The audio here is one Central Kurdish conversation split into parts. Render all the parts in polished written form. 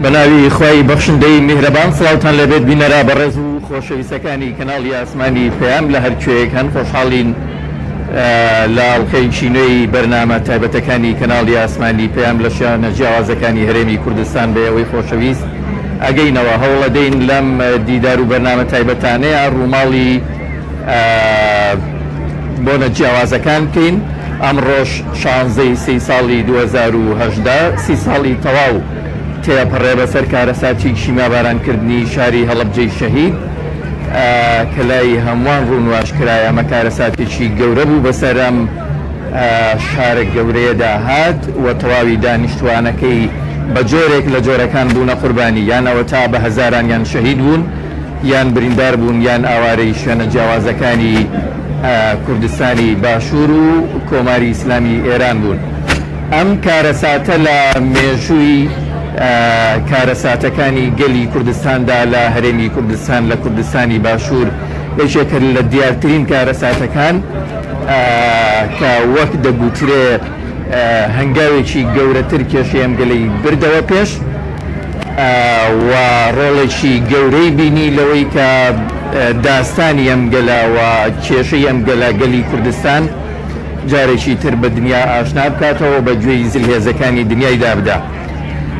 بەناوی خوای بەخشندەی میهرەبان سڵاوتان لەبێت بینەرا بەڕێز و خۆشەویستەکانی کەناڵی ئاسمانی پێیام لە هەر کوێیەک هەن خۆشحاڵین لە ئەڵقەی چینۆی بەرنامە تایبەتەکانی کەناڵی ئاسمانی پێیام لە شانە جیاوازەکانی هەرێمی کوردستان بە ئەوەی خۆشەویست ئەگەینەوە هەوڵ دەین لەم دیدار و بەرنامە تایبەتانەیە ڕووماڵی بۆنە جیاوازەکان بکەین. ئەمڕۆژ 16 ساڵی 2018 30 ساڵی تەواو تێپەڕێ بەسەر کارەساتی شیمابارانکردنی شاری هەڵەبجەی شەهید کە لای هەمووان ڕوونواشکرایە ئەمە کارەساتێکی گەورە بوو بەسەر ئەم شارە گەورەیەدا هات و تەواوی دانیشتوانەکەی بە جۆرێک لە جۆرەکان بوونە قوربانی یانەوە تا بە هەزاران یان شەهید بوون یان بریندار بوون یان ئاوارەی شوێنە جیاوازەکانی کوردستانی باشوور و کۆماری ئیسلامی ئێران بوون. ئەم کارەساتە لە مێژووی کارەساتەکانی گەلی کوردستاندا لە هەرێمی کوردستان لە کوردستانی باشوور یەکێکە لە دیارترین کارەساتەکان کە وەک دەگوترێ هەنگاوێکی گەورەتر کێشەی ئەم گەلەی بردەوە پێش و ڕۆڵێکی گەورەی بینی لەوەی کە داستانی ئەم گەلە و کێشەی ئەم گەلە گەلی کوردستان جارێکی تر بە دنیا ئاشنا بکاتەوە بە گوێی زلهێزەکانی دنیای دابدا.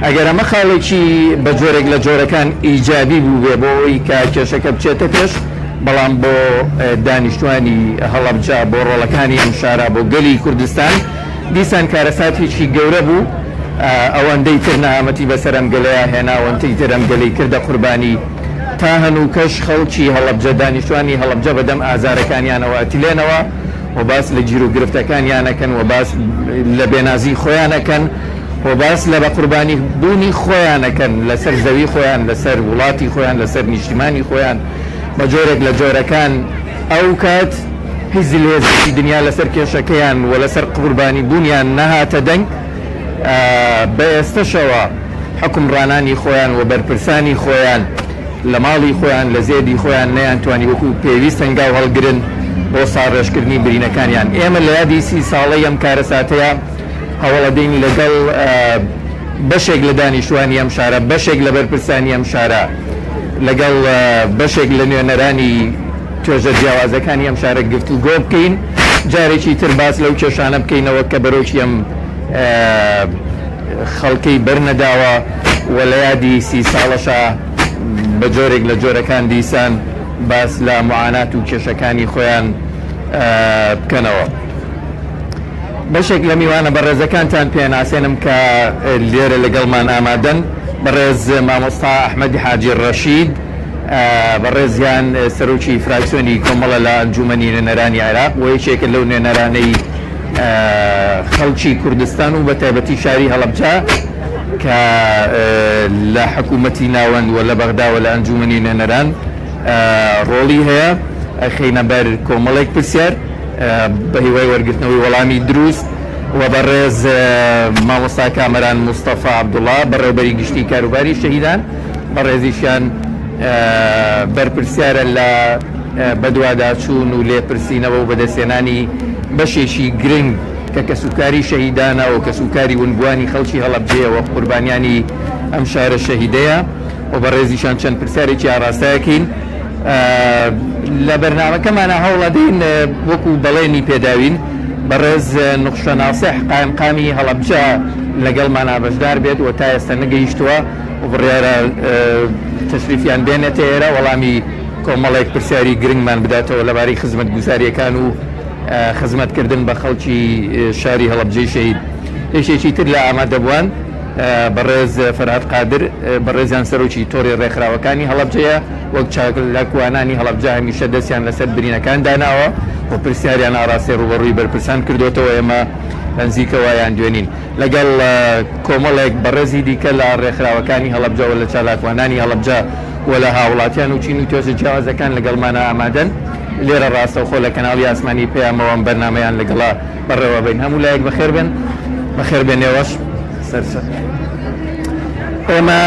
ئەگەر ئەمە خاڵێکی بە جۆرێک لە جۆرەکان ئیجابی بوو بێ بۆ ئەوەی کە کێشەکە بچێتە پێش، بەڵام بۆ دانیشتوانی هەڵەبجە بۆ ڕۆڵەکانی ئەم شارە بۆ گەلی کوردستان دیسان کارەساتێکی گەورە بوو. ئەوەندەی تر نەهامەتی بەسەر ئەم گەلەیە هێنا ئەوەندەی تر ئەم گەلەی کردە قوربانی تا هەنووکەش خەڵکی هەڵەبجە دانیشتوانی هەڵەبجە بەدەم ئازارەکانیانەوە ئەتیلێنەوە و باس لە گیر و گرفتەکانیانەکەن و باس لە بێنازی خۆیانەکەن و باس لە بە قوربانی بوونی خۆیانەکەن لەسەر زەوی خۆیان لەسەر وڵاتی خۆیان لەسەر نیشتیمانی خۆیان بە جۆرێک لە جۆرەکان. ئەو کات هیچ زلهێزێکی دنیا لەسەر کێشەکەیان و لەسەر قوربانی بوونیان نەهاتە دەنگ. بە ئێستەشەوە حکومڕانانی خۆیان و بەرپرسانی خۆیان لە ماڵی خۆیان لە زێدی خۆیان نەیانتوانی وەکو پێویست هەنگاو هەڵگرن بۆ ساڕێژکردنی برینەکانیان. ئێمە لە یادی 30 ساڵەی ئەم کارەساتەیە هەوڵەدەین لەگەڵ بەشێک لە دانیشتوانی ئەم شارە، بەشێک لە بەرپرسانی ئەم شارە، لەگەڵ بەشێک لە نوێنەرانی توێژە جیاوازەکانی ئەم شارە گفتوگۆ بکەین، جارێکی تر باس لەو کێشانە بکەینەوە کە بەرەوکی ئەم خەڵکەی بەرنەداوە و لە یادی 30 ساڵەشە بە جۆرێک لە جۆرەکان دیسان باس لە معانات و کێشەکانی خۆیان بکەنەوە. بەشێک لە میوانە بەڕێزەکانتان پێناسێنم کە لێرە لەگەڵمان ئامادەن. بەڕێز مامۆستا ئەحمەدی حاجی ڕەشید، بەڕێزیان سەرۆکی فراکسیۆنی کۆمەڵە لە ئەنجومەنی نوێنەرانی عێراق و یەکێکە لەو نوێنەرانەی خەڵکی کوردستان و بە تایبەتی شاری هەڵەبجە کە لە حکوومەتی ناوەند و لە بەغدا و لە ئەنجومەنی نوێنەران ڕۆڵی هەیە. خەینە بەر کۆمەڵێک پرسیار بە هیوای وەرگرتنەوەی وەڵامی دروست و بەڕێز مامۆستا کامەران مستەفا عەبدوڵڵا بەڕێوەبەری گشتی کاروباری شەهیدان، بەڕێزیشیان بەرپرسیارە لە بەدواداچوون و لێپرسینەوە و بەدەستێنانی بەشێکی گرنگ کە کەسوکاری شەهیدانە و کەسوکاری ونبوانی خەڵکی هەڵەبجەیە و قوربانیانی ئەم شارە شەهیدەیە و بەڕێزیشان چەند پرسیارێکی ئاراستەیەکەین. لە بەرنامەکەمانە هەوڵەدەین وەکو بەڵێنی پێداوین بەڕێز نوقشەناسیح قایمقامی هەڵەبجە لەگەڵمانە بەشدار بێت و تا ئێستا نەگەیشتووە و بڕیارە تەشریفیان بێنێتە ئێرە وەڵامی کۆمەڵێک پرسیاری گرنگمان بداتەوە لەبارەی خزمەت گوزاریەکان و خزمەتکردن بە خەڵکی شاری هەڵەبجەی شەهید. یەکێکی تر لە ئامادەبووان بەڕێز فەرهاد قادر، بەڕێزیان سەرۆکی تۆڕی ڕێکخراوەکانی هەڵەبجەیە وەک چالاکوانانی هەڵەبجە هەمیشە دەستیان لەسەر برینەکان داناوە و پرسیاریان ئاڕاستی ڕوبەڕووی بەرپرسان کردوێتەوە. ئێمە نزیکەوەیان دوێنین لەگەڵ کۆمەڵێک بەڕێزی دیکە لە ڕێکخراوەکانی هەڵەبجە و لە چالاکوانانی هەڵەبجە و لە هاوڵاتیان و چین و توێژە جیاوازەکان لەگەڵمانە ئامادەن. لێرە ڕاستەوخۆ لە کەناڵی ئاسمانی پێیامەوە بەرنامەیان لەگەڵا بەڕێوە بین. هەموو لایەک بەخێر بن، بەخێر بێنێوەش سەرسەر. ئێمە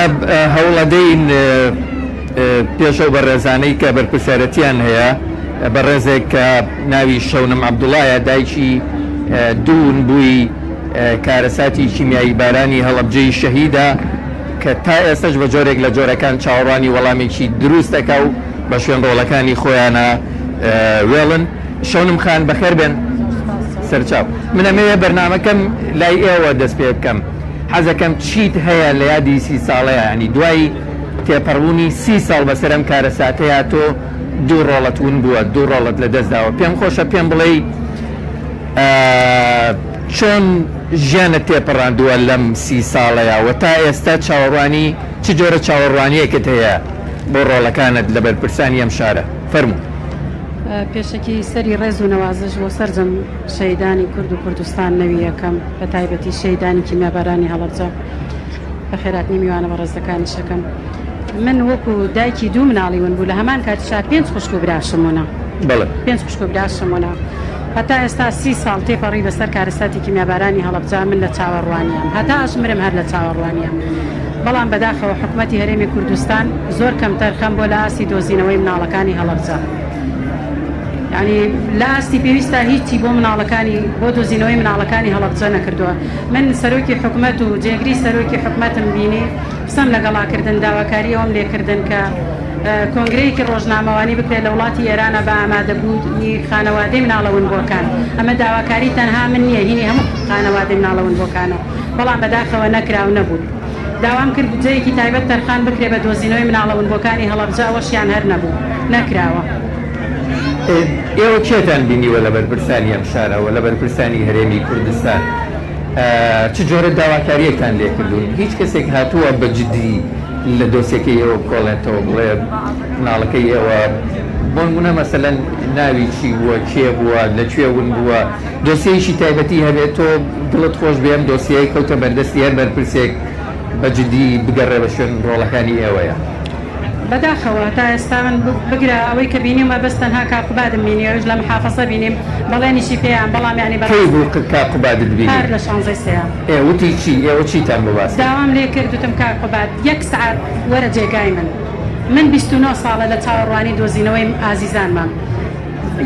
هەوڵەدەین پێشەو بە ڕێزانەی کە بەرپرسیارەتیان هەیە بەڕێزێک کە ناوی شەونم عەبدوڵڵایە، دایکی دوون بووی کارەساتی کیمیایی بارانی هەڵەبجەی شەهیدە کە تا ئێستش بە جۆرێک لە جۆرەکان چاوەڕوانی وەڵامێکی دروستەکە و بە شوێن ڕۆڵەکانی خۆیانە وێڵن. شەونم خان بەخێر بێن سەرچاو. من ئەمەوێ بەرنامەکەم لای ئێوە دەست پێ بکەم. حەزەکەم چیت هەیە لە یادی 30 ساڵەیە، ینی دوای تێپەڕبوونی 30 ساڵ بەسەرم کارە ساتەیە تۆ دوو ڕۆڵەت ون بووە، دوو ڕۆڵەت لە دەستداوە. پێم خۆشە پێم بڵێ چۆن ژیانت تێپەڕاندووە لەم 30 ساڵەیە و تا ئێستا چاوەڕوانی چ جۆرە چاوەڕوانیەکت هەیە بۆ ڕۆڵەکانت لە بەرپرسانی ئەم شارە؟ فەرموو. پێشەکی سەری ڕێز و نەوازش بۆ سەرجەم شەیدانی کورد و کوردستان نەوی یەکەم، بە تایبەتی شەیدانی کیمیابارانی هەڵەبجە بە خێراتنی میوانە بە ڕێزەکانی شەکەم. من وەکو دایکی دوو مناڵی ون بوو لە هەمان کاتیشا 5 خوشک و براشمونە. بەڵێ 5 خوشک و براشمونە. هەتا ئێستا 30 ساڵ تێپەڕی بەسەر کارەساتی کیمیابارانی هەڵەبجە من لە چاوەڕوانیان، هەتا ئەژمرم هەر لە چاوەڕوانیان. بەڵام بەداخەوە حکوومەتی هەرێمی کوردستان زۆر کەمتەر خەم بۆ لە ئاسی دۆزینەوەی مناڵەکانی هەڵەبجە. ینی لە ئاستی پێویستە هیچی بۆ مناڵەکانی بۆ دۆزینەوەی مناڵەکانی هەڵەبجە نەکردووە. من سەرۆکی حکوومەت و جێگری سەرۆکی حکوومەتم بینی قسەم لەگەڵاکردن داواکاری ئەوم لێکردن کە کۆنگرەیەکی ڕۆژنامەوانی بکرێت لە وڵاتی ئێرانە بە ئامادەبوونی خانەوادەی مناڵەوەنبۆکان. ئەمە داواکاری تەنها من نییە، هینی هەموو خانەوادەی مناڵەوەنبۆکانە، بەڵام بەداخەوە نەکراو نەبوو. داوام کرد بجەیەکی تایبەت تەرخان بکرێ بە دۆزینەوەی مناڵەوەنبۆکانی هەڵەبجە، ئەوەشیان هەر نەبوو، نەکراوە. ئێوە کێتان بینیوە لە بەرپرسانی ئەم شارەوە لە بەرپرسانی هەرێمی کوردستان؟ چ جۆرە داواکاریەکان لێکردوون؟ هیچ کەسێک هاتووە بە جددی لە دۆسیەکەی ئێوە بکۆڵێتەوە بڵێ مناڵەکەی ئێوە بۆ نمونە مەسەلەن ناوی چی بووە، کێ بووە، لەکوێ ون بووە، دۆسیەیەکی تایبەتی هەبێت تۆ دڵت خۆش بێم دۆسیەی کەوتە بەردەستی هەر بەرپرسێک بە جددی بگەڕێ بە شوێن ڕۆڵەکانی ئێوەیە؟ بەداخەوە تا ئێستا من بگرە ئەوەی کە بینیمە بەس تەنها کاقوبادم بینیەوەش لە محافەزە بینیم بەڵێنیشی پێیان، بەڵام یانی کەی بوو کاقوبادت بینی؟ هەر لە 16 سەیە. وتی چی؟ ئێوە چیتان بباست؟ داوام لێ کردوتم کاقوباد 1 سعات وەرە جێگای من 29 ساڵە لە چاوەڕوانی دۆزینەوەی ئازیزانمان.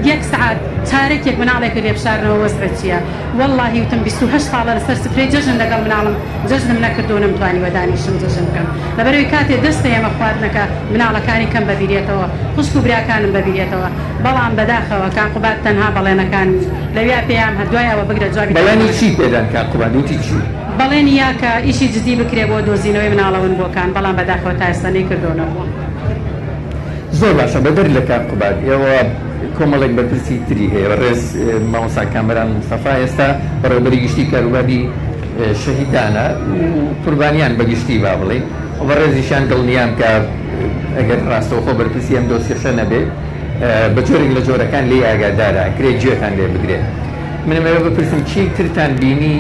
1 سعات چارێکێک مناڵێکی لێبشارنەوە وەزرە چییە؟ وەڵڵاهی وتم 28 ساڵە لەسەر سفرەی جەژن لەگەڵ مناڵم جەژنم نەکردو نەمتوانی وەدانیشم جەژن بکەم، لەبەرەوەی کاتێ دەستە ئێمە خواردنەکە مناڵەکانی کەم بەبیرێتەوە، خوشک و براکانم بەبیرێتەوە. بەڵام بەداخەوە کاقوباد تەنها بەڵێنەکان لەویا پێیان هەردوایەوە بگرە جوابی. بەڵێنی چی پێدان کاقوباد؟ وتی چی؟ بەڵێنی یا کە ئیشی جددی بکرێ بۆ دۆزینەوەی مناڵەوەنبۆکان، بەڵام بەداخەوە تا ئێستا نەیکردوونەوە. زۆر باشە. بەدەر لە کاقوباد ئێوە کۆمەڵێک بەرپرسی تری هەیە، ڕێز مامۆستا کامەران مستەفا ئێستا بەڕێوەبەری گشتی کاروباری شەهیدانە قوربانیان بەگشتی با بڵێ، بە ڕێزیشان دڵنیام کە ئەگەر ڕاستەوخۆ بەرپرسی ئەم دۆسیەشە نەبێ بە جۆرێک لە جۆرەکان لێ ئاگادارە کرێ گوێتان لێ بگرێت. منەوێ بپرسم چی ترتان بینی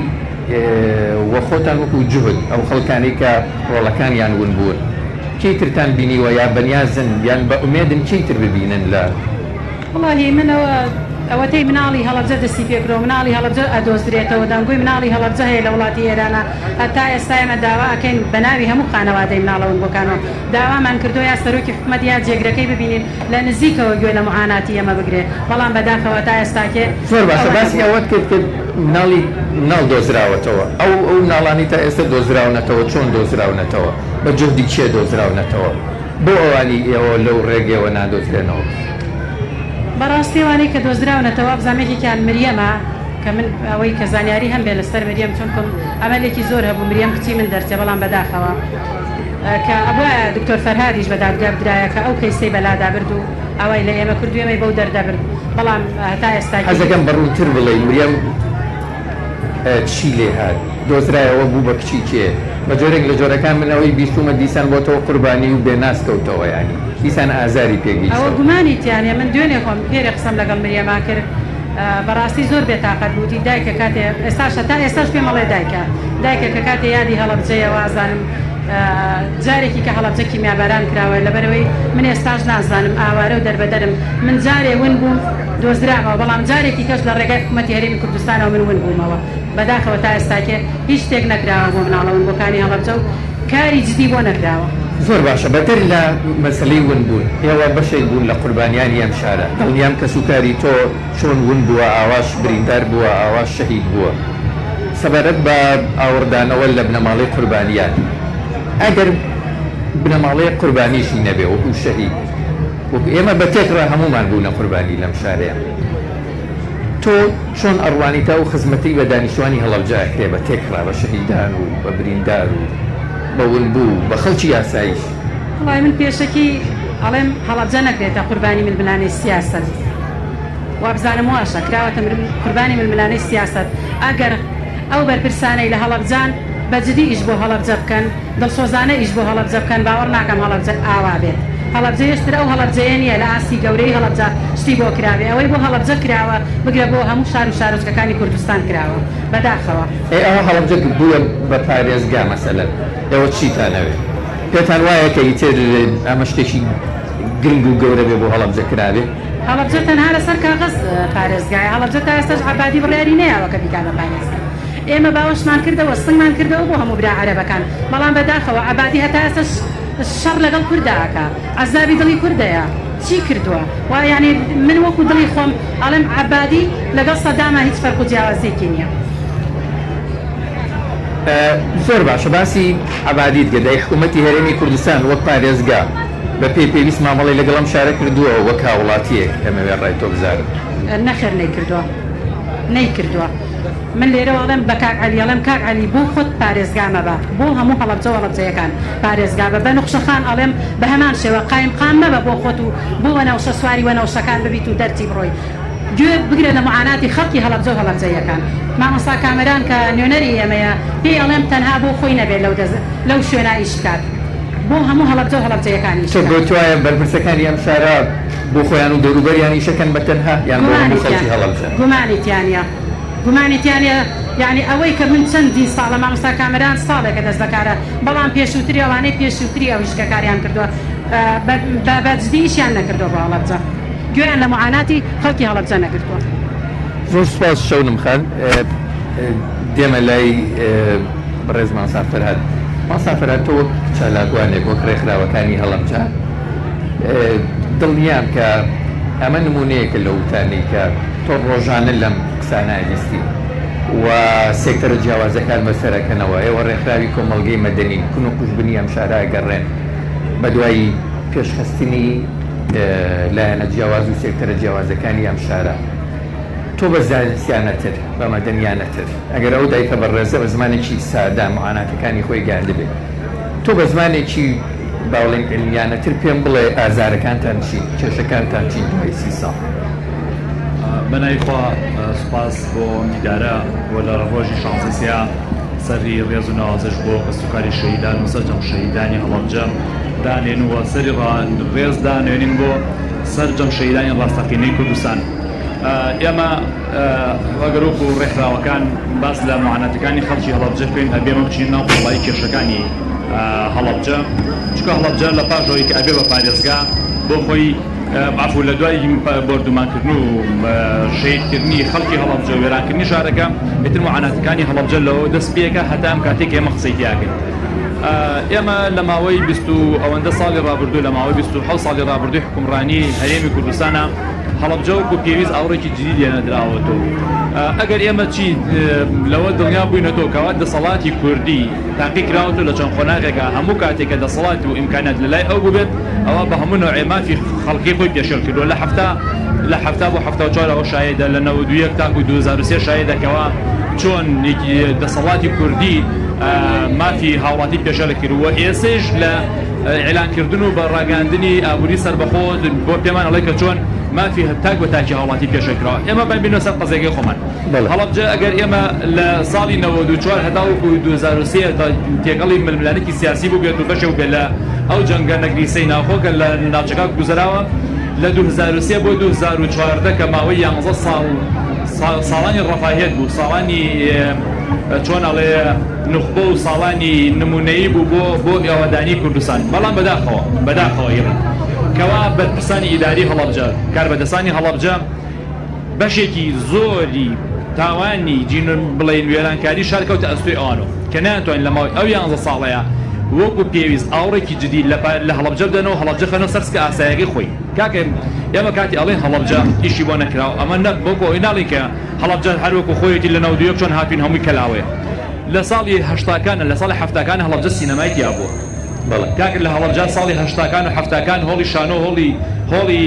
وە خۆتان وەکو جوهد ئەو خەڵکانی کە ڕۆڵەکانیان ون بوون چی ترتان بینیوە یا بەنیازن یان بە ئومێدن چی تر ببینن لە؟ وڵاهی منەوە ئەوەتەی مناڵی هەڵەبجە دەستی پێکرۆ، مناڵی هەڵەبجە ئەدۆزرێتەوە، دەنگۆی مناڵی هەڵەبجە هەیە لە وڵاتی ئێرانە. هەتا ئێستا ئێمە داوا ئەکەین بە ناوی هەموو خانەوادەی مناڵەوەنبۆکانەوە. داوامان کردو یا سەرۆکی حکوومەت یا جێگرەکەی ببینین لە نزیکەوە گوێ لە معاناتی ئەمە بگرێت، بەڵام بەداخەوە تا ئێستاکێ زۆر باشە. باسی ئەوەت کرد کە مناڵ دۆزراوەتەوە، ئەو ناڵانی تا ئێستا دۆزراونەتەوە چۆن دۆزراونەتەوە، بە جهدی چێ دۆزراونەتەوە، بۆ ئەوانی ئێوە لەو ڕێگەوە نادۆزرێنەوە؟ بەڕاستیوانەی کە دۆزراونەتەوە بزانێکێکیان مریەمە کە من ئەوەی کە زانیاری هەم بێ لەسەر مریەم، چونکم ئەمەلێکی زۆر هەبوو مریەم کچی من دەرچێ، بەڵام بەداخەوە کە ئەوە دکتۆر فەرهادیش بە دادگا بدرایە کە ئەو کەیسەی بەلادا برد و ئەوەی لە ئێمە کردو ئێمەی بەو دەردەبرد، بەڵام هەتا ئێستا حەزەکەم بەڕوونتر بڵێ مریەم چی لێ هات دۆزرایەوە بوو بە کچی کێ؟ بە جۆرێک لە جۆرەکان من ئەوەی بیستومە دیسان بۆتەوە قوربانی و بێناسکەوتەوە، ینی دیسان ئازاری پێگەیشتەوە. ئەوە گومانی تیانێ. من دوێنێ خۆم پێرە قسەم لەگەڵ مریەما کرد، بەڕاستی زۆر بێتاقەت بووتی دایکە کاتێ ئێستاشە تا ئێستاش پێم بڵێ دایکە کە کاتێ یادی هەڵەبجەیەوە ئازانم جارێکی کە هەڵەبجە کیمیاباران کراوە، لەبەرەوەی من ئێستاش نازانم ئاوارە و دەربەدەرم. من جارێ ون بووم دۆزراوە، بەڵام جارێکی کەس لە ڕێگای حکوومەتی هەرێمی کوردستانەوە من ون بوومەوە. بەداخەوە تا ئێستاکێ هیچ شتێک نەکراوە بۆ مناڵەوەنبۆکانی هەڵەبجە و کاری جددی بۆ نەکراوە. زۆر باشە. بەتر لە مەسلەی ون بوون ئێوە بەشێک بوون لە قوربانیانی ئەم شارە، دڵنیام کە سوکاری تۆ چۆن ون بووە، ئاواش بریندار بووە، ئاواش شەهید بووە، سەبارەت بە ئاوردانەوە لە بنەماڵی قوربانیان ئەگەر بنەماڵەیە قوربانیشی نەبێ وەکو شەهید وەکو ئێمە بە تێکڕا هەمومان بوونە قوربانی لەم شارەیە تۆ چۆن ئەڕوانیتا و خزمەتی بە دانیشتوانی هەڵەبجە کرێ بە تێکڕا بە شەهیدان و بە بریندار و بە ونبوو بە خەڵکی یاساییش وڵای من پێشەکی ئەڵێم هەڵەبجە نەکرێتە قوربانی ململانەی سیاست وابزانم واشە کراوەتە قوربانی ململانەی سیاست ئەگەر ئەو بەرپرسانەی لە هەڵەبجان بەجددی ئیش بۆ هەڵەبجە بکەن دڵسۆزانە ئیش بۆ هەڵەبجە بکەن باوەڕ ناکەم هەڵەبجە ئاوا بێت هەڵەبجە هێشتر ئەو هەڵەبجەیە نیە لە ئاستی گەورەی هەڵەبجە شتی بۆ کراوێ ئەوەی بۆ هەڵەبجە کراوە بگرە بۆ هەموو شار و شارۆچکەکانی کوردستان کراوە بەداخەوە ئەوە هەڵەبجە بووە بە پارێزگا مەسەلەن ئێوە چیتانەوێت پێتان وایە کە ئیتر ئەمە شتێکی گرنگ و گەورە بێ بۆ هەڵەبجە کرابێ هەڵەبجە تەنها لەسەر کاغەز پارێزگایە هەڵەبجە تا ئێستاش عەبادی بڕیاری نەیەوە کە بیکا بە پارێزگا ئێمە باوەشمان کردەوە سنگمان کردەوە بۆ هەموو برا عەرەبەکان بەڵام بەداخەوە عەبادی هەتا ئێستاش شەڕ لەگەڵ کورداکە عەزابی دڵی کوردەیە چی کردووە و یعنی من وەکو دڵی خۆم ئەڵێم عەبادی لەگەڵ سەدامە هیچ فەرق و جیاوازیەکی نییە زۆر باشە باسی عەبادیت گەدای حکوومەتی هەرێمی کوردستان وەک پارێزگا بە پێی پێویست مامەڵی لەگەڵم شارە کردووە وەک هاوڵاتیەک ئەمەوێ ڕای تۆ بزارن نەخێر نەیکردووە من لێرەوە ئەڵێم بە کاک عەلی ئەڵێم کاک عەلی بۆ خۆت پارێزگامە بە بۆ هەموو هەڵەبجە وەڵەبجەیەکان پارێزگا بە بەنوخشەخان ئەڵێم بە هەمان شێوە قایم قام مەبە بۆ خۆت و بۆ وەنەوشە سواری وەنەوشەکان ببیت و دەرچی بڕۆی گوێ بگرە لە معاناتی خەڵکی هەڵەبجە و هەڵەبجەیەکان مامۆستا کامەران کە نوێنەری ئێمەیە پێی ئەڵێم تەنها بۆ خۆی نەبێت لەو شوێنە ئیش بکات بۆ هەموو هەڵەبجە و هەڵەبجەیەکانی بۆ توایە بەرپرسەکانی ئەم شارە بۆ خۆیان و دەوروبەریان ئیشەکەن بە تەنها یان بۆ هەموو خەڵکی هەڵەبجە گومانیتیانە یعنی ئەوەی کە من چەندی ساڵە مامۆستا کامەران ساڵێکە دەست بەکارە بەڵام پێشووتری ئەوانەی پێشووتری ئەو شتەکاریان کردووە بەجددی ئیشیان نەکردووە بە هەڵەبجە گوێیان لە معاناتی خەڵکی هەڵەبجە نەکردووە زۆر سوپاس شەونم خان دێمە لای بەڕێز ماسافەرهاد ماسافەرهاد تۆ وەک چالاکوانێک وەک ڕێکخراوەکانی هەڵەبجە دڵنیام کە ئەمە نمونەیەکە لە وتانی کە تۆ ڕۆژانە لەم قسانای بیستی و سێکتەرە جیاوازەکان بەسەرەکەنەوە ئێوە ڕێکخراوی کۆمەڵگەی مەدەنی کون و کوژبنی ئەم شارە گەڕێن بە دوایی پێشخستنی لایەنە جیاواز و سێکتەرە جیاوازەکانی ئەم شارە تۆ بە زانستیانەتر بە مەدەنیانەتر ئەگەر ئەو دایکە بەڕێزە بە زمانێکی سادا معاناتەکانی خۆی گاندە بێت تۆ بە زمانێکی باوڵێن علمیانەتر پێم بڵێ ئازارەکانتان چی کێشەکانتان چی دوای 30 ساڵ بەنایخوا سوپاس بۆ میدارە بۆ لە ڕۆژی شانزەسیا سەری ڕێز و ناوازش بۆ کەسوکاری شەهیدان و سەرجەم شەهیدانی هەڵەبجە دانێنوە سەری ڕێز دانێنین بۆ سەرجەم شەهیدانی ڕاستەقینەی کوردستان ئێمە وەگەرۆک و ڕێکخراوەکان باس لە معاناتەکانی خەڵکی هەڵەبجە بکەین ئەبێمە بچین ناو قوڵایی کێشەکانی هەڵەبجە چونکە هەڵەبجە لە پاشەوەی کە ئەبێ بە پارێزگا بۆ خۆی عفو لە دوای بردومانکردن و شەیدکردنی خەڵکی هەڵەبجە و وێرانکردنی شارەکە ئیتر معاناتەکانی هەڵەبجە لەوە دەست پێکە هەتا ئەم کاتێک ئێمە قسەی تیاکەین ئێمە لە ماوەی 20 ئەوەندە ساڵی ڕابردوو لە ماوەی 27 ساڵی ڕابردووی حکومڕانی هەرێمی کوردستانە هەڵەبجە و پێویست ئاوڕێکی جدید لێنەدراوەتەوە ئەگەر ئێمە چی لەوە دڵنیا بووینەوە کەوا دەسەڵاتی کوردی تاقی کراوەتەوە لە چەند خۆناغێکە هەموو کاتێکە دەسەڵات و ئیمکانات لەلای ئەو ببێت ئەوە بە هەموو نوعێ مافی خەڵکی خۆی پێشێل کردووە لە هەفتا بۆ 74 ئەوە شایدە لە 92 تاکو 2003 شایدەکەوە چۆن دەسەڵاتی کوردی مافی هاوڵاتی پێشێل کردووە ئێسش لە ئێلانکردن و بە ڕاگەاندنی ئابووری سەربەخۆ بۆ پێمان ئەڵێ کە چۆن مافی تاک بە تاکی هاوڵاتی پێشەکراوە ئێمە ببینە سەر قەزێگەی خۆمان هەڵەبجە ئەگەر ئێمە لە ساڵی 94 هەتاوەکو 2003 تێگەڵی ململانێکی سیاسی بوو بێت و بەشێ بێت لە ئەو جەنگە نەگریسەی ناخۆکە لە ناوچەکە گوزراوە لە 2003 بۆ 2014 کە ماوەی 11 ساڵانی ڕەفاهێت بوو ساڵانی چۆن ئەڵێ نخبە و ساڵانی نمونەیی بوو بۆ ئێوەدانی کوردستان بەڵام بەداخەوە ئێمە کەوا بەرپرسانی ئیداری هەڵەبجە کاربەدەستانی هەڵەبجە بەشێکی زۆری تاوانی بڵێن وێرانکاری شارکەوتە ئەستۆی ئەوانەوە کە ناتوانین لە ماوەی ئەو 11 ساڵەیە وەکو پێویست ئاوڕێکی جدید لە هەڵەبجە بدەنەوە هەڵەبجە خەنە سەرسکە ئاسایەکەی خۆی کاکە ئێمە کاتی ئەڵێن هەڵەبجە ئیشی بۆ نەکراوە ئەمە بۆکۆ ئەوی ناڵێن کە هەڵەبجە هەروەکو خۆیەتی لە 92 چۆن هاتوین هەمووی کەلاوەیە لە ساڵی هەشتاکانە لە ساڵی هەفتاکان هەڵەبجە سینەمای تیا بووە کاکر لە هەڵەبجە ساڵی هەشتاکان و هەفتاکان هۆڵی شانۆ هۆڵی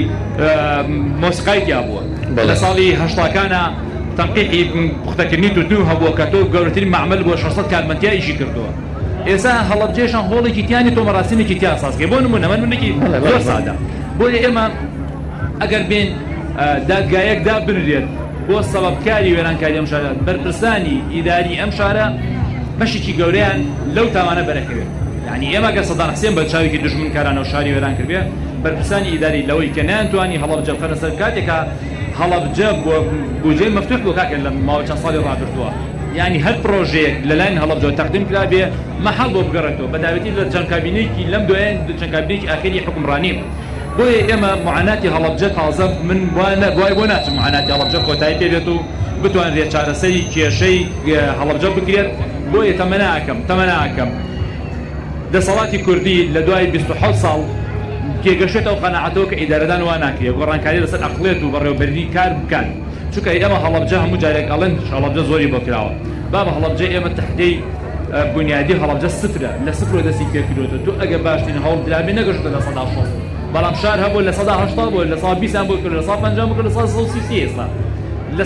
مۆسیقایتیا بووە لە ساڵی هەشتاکانە تەنقیحی پوختەکردنی توتون هەبووە کە تۆ گەورەترین معمەل بووە 600 کارمەندیا ئیشی کردووە ئێستا هەڵەبجێشان هۆڵێکی تیانی تۆمەڕاستینێکی تیا سازکە بۆ نمونە منێکی زۆر سادە بۆیە ئێمە ئەگەر بێن دادگایەک دابنرێت بۆ سەبەبکاری وێرانکاری ئەم شارە بەرپرسانی ئیداری ئەم شارە بەشێکی گەورەیان لەو تاوانە بەرەکەوێت یعنی ئێمە گە سەدان حسێن بە چاوێکی دژمنکارانە و شاری وێران کردبێ بەرپرسانی ئیداری لەوەی کە نەیانتوانی هەڵەبجە بخەنە سەر کاتێکە هەڵەبجە بوجێی مەفتوح بوو کاکە لە ماوە چەند ساڵی ڕابردووە یعنی هەر پرۆژەیەک لەلایەن هەڵەبجەوە تەقدیم کرا بێ مەحەڵ بۆ بگەڕێتەوە بەداوەتی لە چەند کابینەیەکی لەم دوایان چەند کابینەیەکی ئاخری حکومڕانی بۆیە ئێمە معاناتی هەڵەبجە تازە من دوای بۆ ناچم معاناتی هەڵەبجە کۆتایی پێ بێت و بتوانرێت چارەسەری کێشەی هەڵەبجە بکرێت بۆیە تەمەناکەم دەسەڵاتی کوردی لە دوای 27 ساڵ کێگەشێتەوە قەناعەتەوە کە ئیدارەدان وا ناکرێت گۆڕانکاری لەسەر عەقڵێت و بەڕێوەبەری کار بکات چونکە ئێمە هەڵەبجە هەموو جارێک ئەڵێن هەڵەبجە زۆری بۆ کراوە بابە هەڵەبجە ئێمە تەحدەی بنیادی هەڵەبجە سفرە لە سفر دەستی پێکردوێتە تو ئەگە باشترین هەوڵ درابێ نەگەشتە لە 160 بەڵام شار هەبوو لە 180 بوو لە 120 بوو کرد لە 150 بوو کرد لە 130 ئێستا لە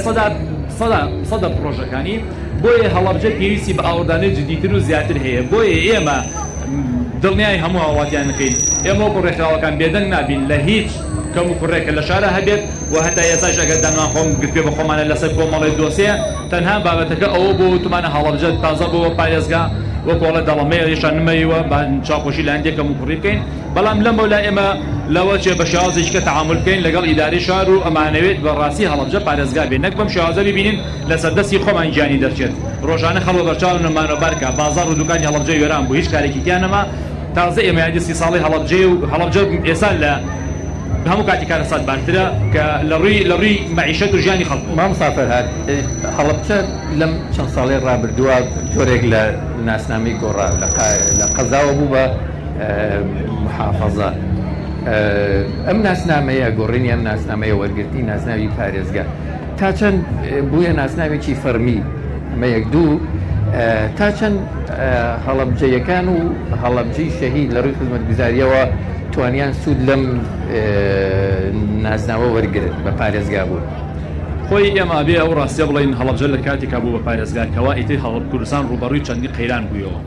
100 پرۆژەکانی بۆیە هەڵەبجە پێویستی بە ئاوردانەی جدیتر و زیاتر هەیە بۆیە ئێمە دڵنیای هەموو هاوڵاتیان نەکەین ئێمە وەکو ڕێکخراوەکان بێدەنگ نابین لە هیچ کەم و کوڕێکە لە شارە هەبێت و هەتا ئێستاش ئەگەر دەنگان خۆم گرتوێ بە خۆمانە لەسەر کۆمەڵی دۆسیە تەنها بابەتەکە ئەوە بۆ تومانە هەڵەبجە تازە بۆ پارێزگا وەکۆڵە دەڵەمەیە یشان نمەیوە چاپۆشی لە هەندێک کەم و کوڕی بکەین بەڵام لەم بەولا ئێمە لەوە چێ بە شێوازێککە تەعامل بکەین لەگەڵ ئیداری شار و ئەمانەوێت بەڕاستی هەڵەبجە پارێزگا بێت نەک بەم شێوازە ببینین لەسەر دەستی خۆمان گیانی دەرچێت ڕۆژانە خەڵوە بەرچاو نەمانۆبارکە بازاڕ و دوکانی هەڵەبجە وێران بوو هیچ کارێکی تیانەما تازە ئێمە یادی 30 ساڵی هەڵەبجە ئێستا لە هەموو کاتی کارەسات بارترە کە لە ڕووی مەعیشەت و ژیانی خەڵک مام سافر هات هەڵەبجە لەم چەند ساڵی ڕابردووە جۆرێک لە ناسنامەی گۆڕا لە قەزاوە بوو بە محافەزە ئەم ناسنامەیە گۆڕینی ئەم ناسنامەیە وەرگرتی ناسناوی پارێزگا تا چەند بووە ناسناوێکی فەرمی ئەمە یەک دوو تا چەند هەڵەبجەیەکان و هەڵەبجەی شەهید لە ڕووی خزمەتگوزاریەوە توانیان سوود لەم ناسناوە وەرگرت بە پارێزگا بوو خۆی ئێمە بێ ئەو ڕاستیە بڵین هەڵەبجە لە کاتێکا بوو بە پارێزگاکەوە ئیتر هەڵب کوردستان ڕوبەڕووی چەندی قەیران بوویەوە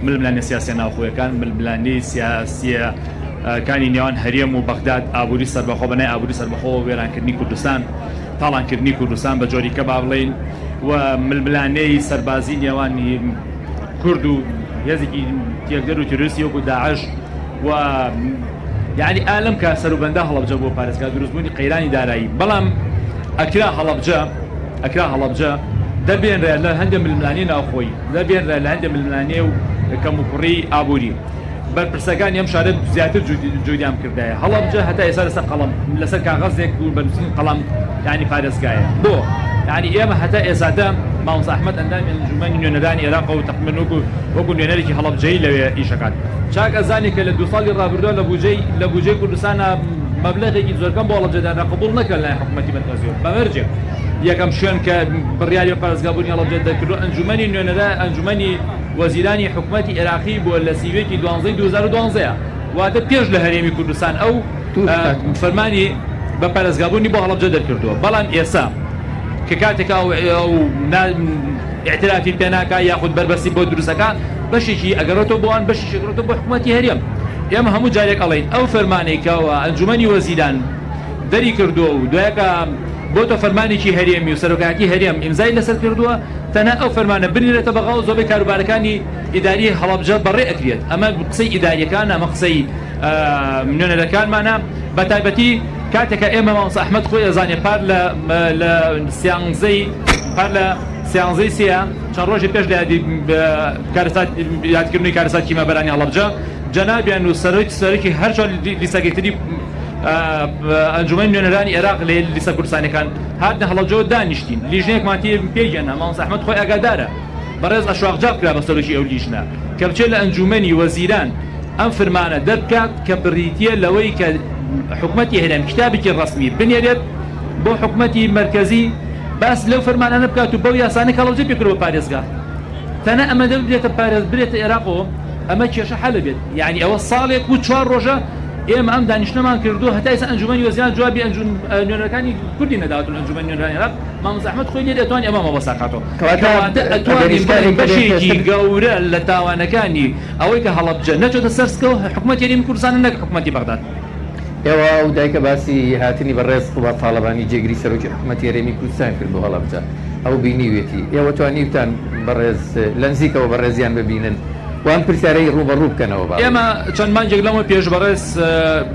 ململانی سیاسی ناوخۆیەکان ململانی سیاسیەکانی نێوان هەرێم و بەغداد ئابووری سەربەخۆ بەنای ئابووری سەربەخۆ وێرانکردنی کوردستان تاڵانکردنی کوردستان بە جۆریکە با بڵین و ململانەی سەربازی نێوانی کورد و هێزێکی تێکدەر و تیرۆریستی وەکو داعش و یعنی ئالم کە سەروبەندە هەڵەبجە بۆ پارێزگا دروستبوونی قەیرانی دارایی بەڵام ئەکرا هەڵەبجە دەبێنرێ لە هەندێک ململانی ناوخۆی دەبێنرێ لە هەندێک ململانێ و کەم و کوڕی ئابووری بەرپرسەکان ئەم شارە زیاتر جوودیان کردایە هەڵەبجە هەتا ئێستا لەسەر قەڵەم لەسەر کاغەزێک و بەنووسین قەڵەم یعنی پارێزگایە بۆ یعنی ئێمە هەتا ئێستادا مامۆستا ئەحمەد ئەندامی ئەنجومەنی نوێنەرانی عێراق و تەقریبەن وەکو نوێنەرێکی هەڵەبجەی لەوێ ئیشەکات چاک ئەزانی کە لە 2 ساڵی ڕابردووە لە بوجەی کوردستانە مەبلەغێکی زۆرکەم بۆ هەڵەبجەدانرا قبوڵ نەکرد لای حکوومەتی مرکەزیەوە بەمەرجێ یەکەم شوێن کە بڕیاری پارێزگابوونی هەڵەبجە دەکردو ئەنجومەنی نوێنەرە ئەنجومەنی وەزیرانی حکوومەتی عێراقی بووە لە سیوێکی 2012 واتە پێش لە هەرێمی کوردستان ئەو فەرمانی بە پارێزگابوونی بۆ هەڵەبجە دەرکردووە بەڵام ئێستا کە کاتێکا ئەو اعترافی پێناکە یاخود بربەستی بۆ دروستەکە بەشێکی ئەگەڕێتەوە بۆوان بەشی شەگرێتەوە بۆ حکوومەتی هەرێم ئێمە هەموو جارێک ئەڵێن ئەو فەرمانێکەوە ئەنجومەنی وەزیران دەری کردووە و دوایەکە بۆ تۆ فەرمانێکی هەرێمی و سەرۆکایەتی هەرێم ئیمزای لەسەر کردووە تەنها ئەو فەرمانە بنێرێتە بەغا و زۆربەی کاروبارەکانی ئیداری هەڵەبجە بەڕێ ئەکرێت ئەمە قسەی ئیداریەکان ئەمە قسەی نوێنەرەکانمانە بە تایبەتی کاتێکە ئێمە مامۆستا ئەحمەد خۆی ئەزانێ پار لە سیانزەی سێە چەند ڕۆژی پێش لە یادکردنی کارەسات کیمەبەرانی هەڵەبجە جەنابیان و سەرۆکی هەر چۆن لیسەکەیتری ئەنجومەنی نوێنەرانی عێراق لە لیسە کوردستانەکان هاتنە هەڵەبجەوە دانیشتین لیژنەیەکمانتی پێگەنە مامۆستا ئەحمەد خۆی ئاگادارە بەڕێز ئەشواقجا بکرا بە سەرۆکی ئەو لیژنە کە بچێت لە ئەنجومەنی وەزیران ئەم فەرمانە دەربکات کە بڕیتیە لەوەی کە حکوومەتی هەرێم کتابێکی ڕەسمی بنێرێت بۆ حکوومەتی مرکزی باس لەو فەرمانە نەبکات و بەو یاسانە هەڵەبجە پێکردەوە پارێزگا تەنها ئەمە دەبێتە پارێز برێتە عێراقەوە ئەمە کێشە حەل بێت یعنی ئەوە ساڵێک و 4 ڕۆژە ئێمە ئەم دانیشتنەمان کردو هەتا ئێستا ئەنجومەنی وەزیران جوابی نوێنەرەکانی کوردی نەداوەتن ئەنجومەن نوێنەرانی عێراق مامۆستا ئەحمەد خۆی لێ دەتوانێت ئەمە مەبەستا کاتەوە کەواتە ئەتوانین بەشێکی گەورە لە تاوانەکانی ئەوەی کە هەڵەبجە نەچۆتە سەرسکەوت حکوومەتی هەرێمی کوردستان نەک حکوومەتی بەغداد ئێوە ئەو دایکە باسی هاتنی بەڕێز قوبات تاڵەبانی جێگری سەرۆکی حکوومەتی هەرێمی کوردستان کرد بۆ هەڵەبجە ئەو بینیوێتی ئێوە توانیتان بەڕێز لە نزیکەوە بەڕێزیان ببینن وان پرسیارەی ڕوبەڕوو بکەنەوە ئێمە چەند مانجێک لەمە پێش بەڕێز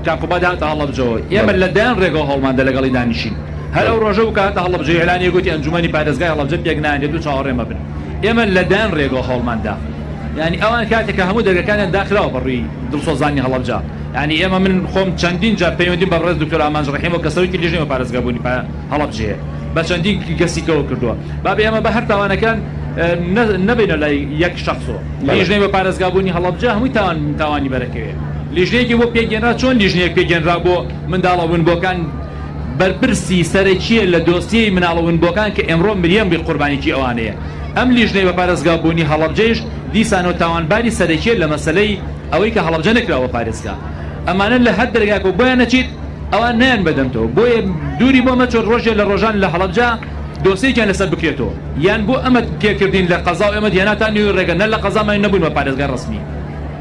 کاقوبات هاتە هەڵەبجەوە ئێمە لە دایان ڕێگەوە هەڵماندا لەگەڵی دانیشین هەر ئەو ڕۆژە و کاتە هەڵەبجە ئێعلانی گوتی ئەنجومەنی پارێزگای هەڵەبجە پێک نایەنێت دوو چاوەڕێمە بن ئێمە لە دایان ڕێگەوە هەڵماندا ینی ئەوان کاتێکە هەموو دەرگەکانیان داخراوە بەڕووی دڵسۆزانی هەڵەبجە ینی ئێمە من خۆم چەندین جار پەیوەندیم بە ڕێز دکتۆر ئامانج ڕەحیمەوە کە سەرۆکی لێژنەوە پارێزگابوونی هەڵەبجەیە بە چەندین گەسیکەوە کردووە بابێ ئێمە بە هەر تاوانەکان نەبینە لای یەک شخصۆ لیژنەی بە پارێزگابوونی هەڵەبجە هەمووی تاوانی بەرەکەوێت لیژنەیەکی بۆ پێگەێنرا چۆن لیژنەیەک پێگەێنرا بۆ منداڵەبوونبووەکان بەرپرسی سەرەکیە لە دۆستیەی مناڵەبوونبووەکان کە ئێمڕۆ مریەم بی قوربانیی ئەوانەیە ئەم لیژنەی بە پارێزگابوونی هەڵەبجەیش دیسانەوە تاوانباری سەرەکیە لە مەسەلەی ئەوەی کە هەڵەبجە نەکراوە پارێزگا ئەمانە لە هەر دەرگاکە بۆیان نەچیت ئەوان نیان بەدەمتەوە بۆیە دووری بۆ مەچۆر ڕۆژێ لە ڕۆژان لە هەڵەبجە دۆسێکیان لەسەر بکرێتەوە یان بۆ ئەمە پێکردین لە قەزا و ئێمە دیاناتان نوێ ڕێگە نە لە قەزامان نەبوون بە پارێزگا ڕسمی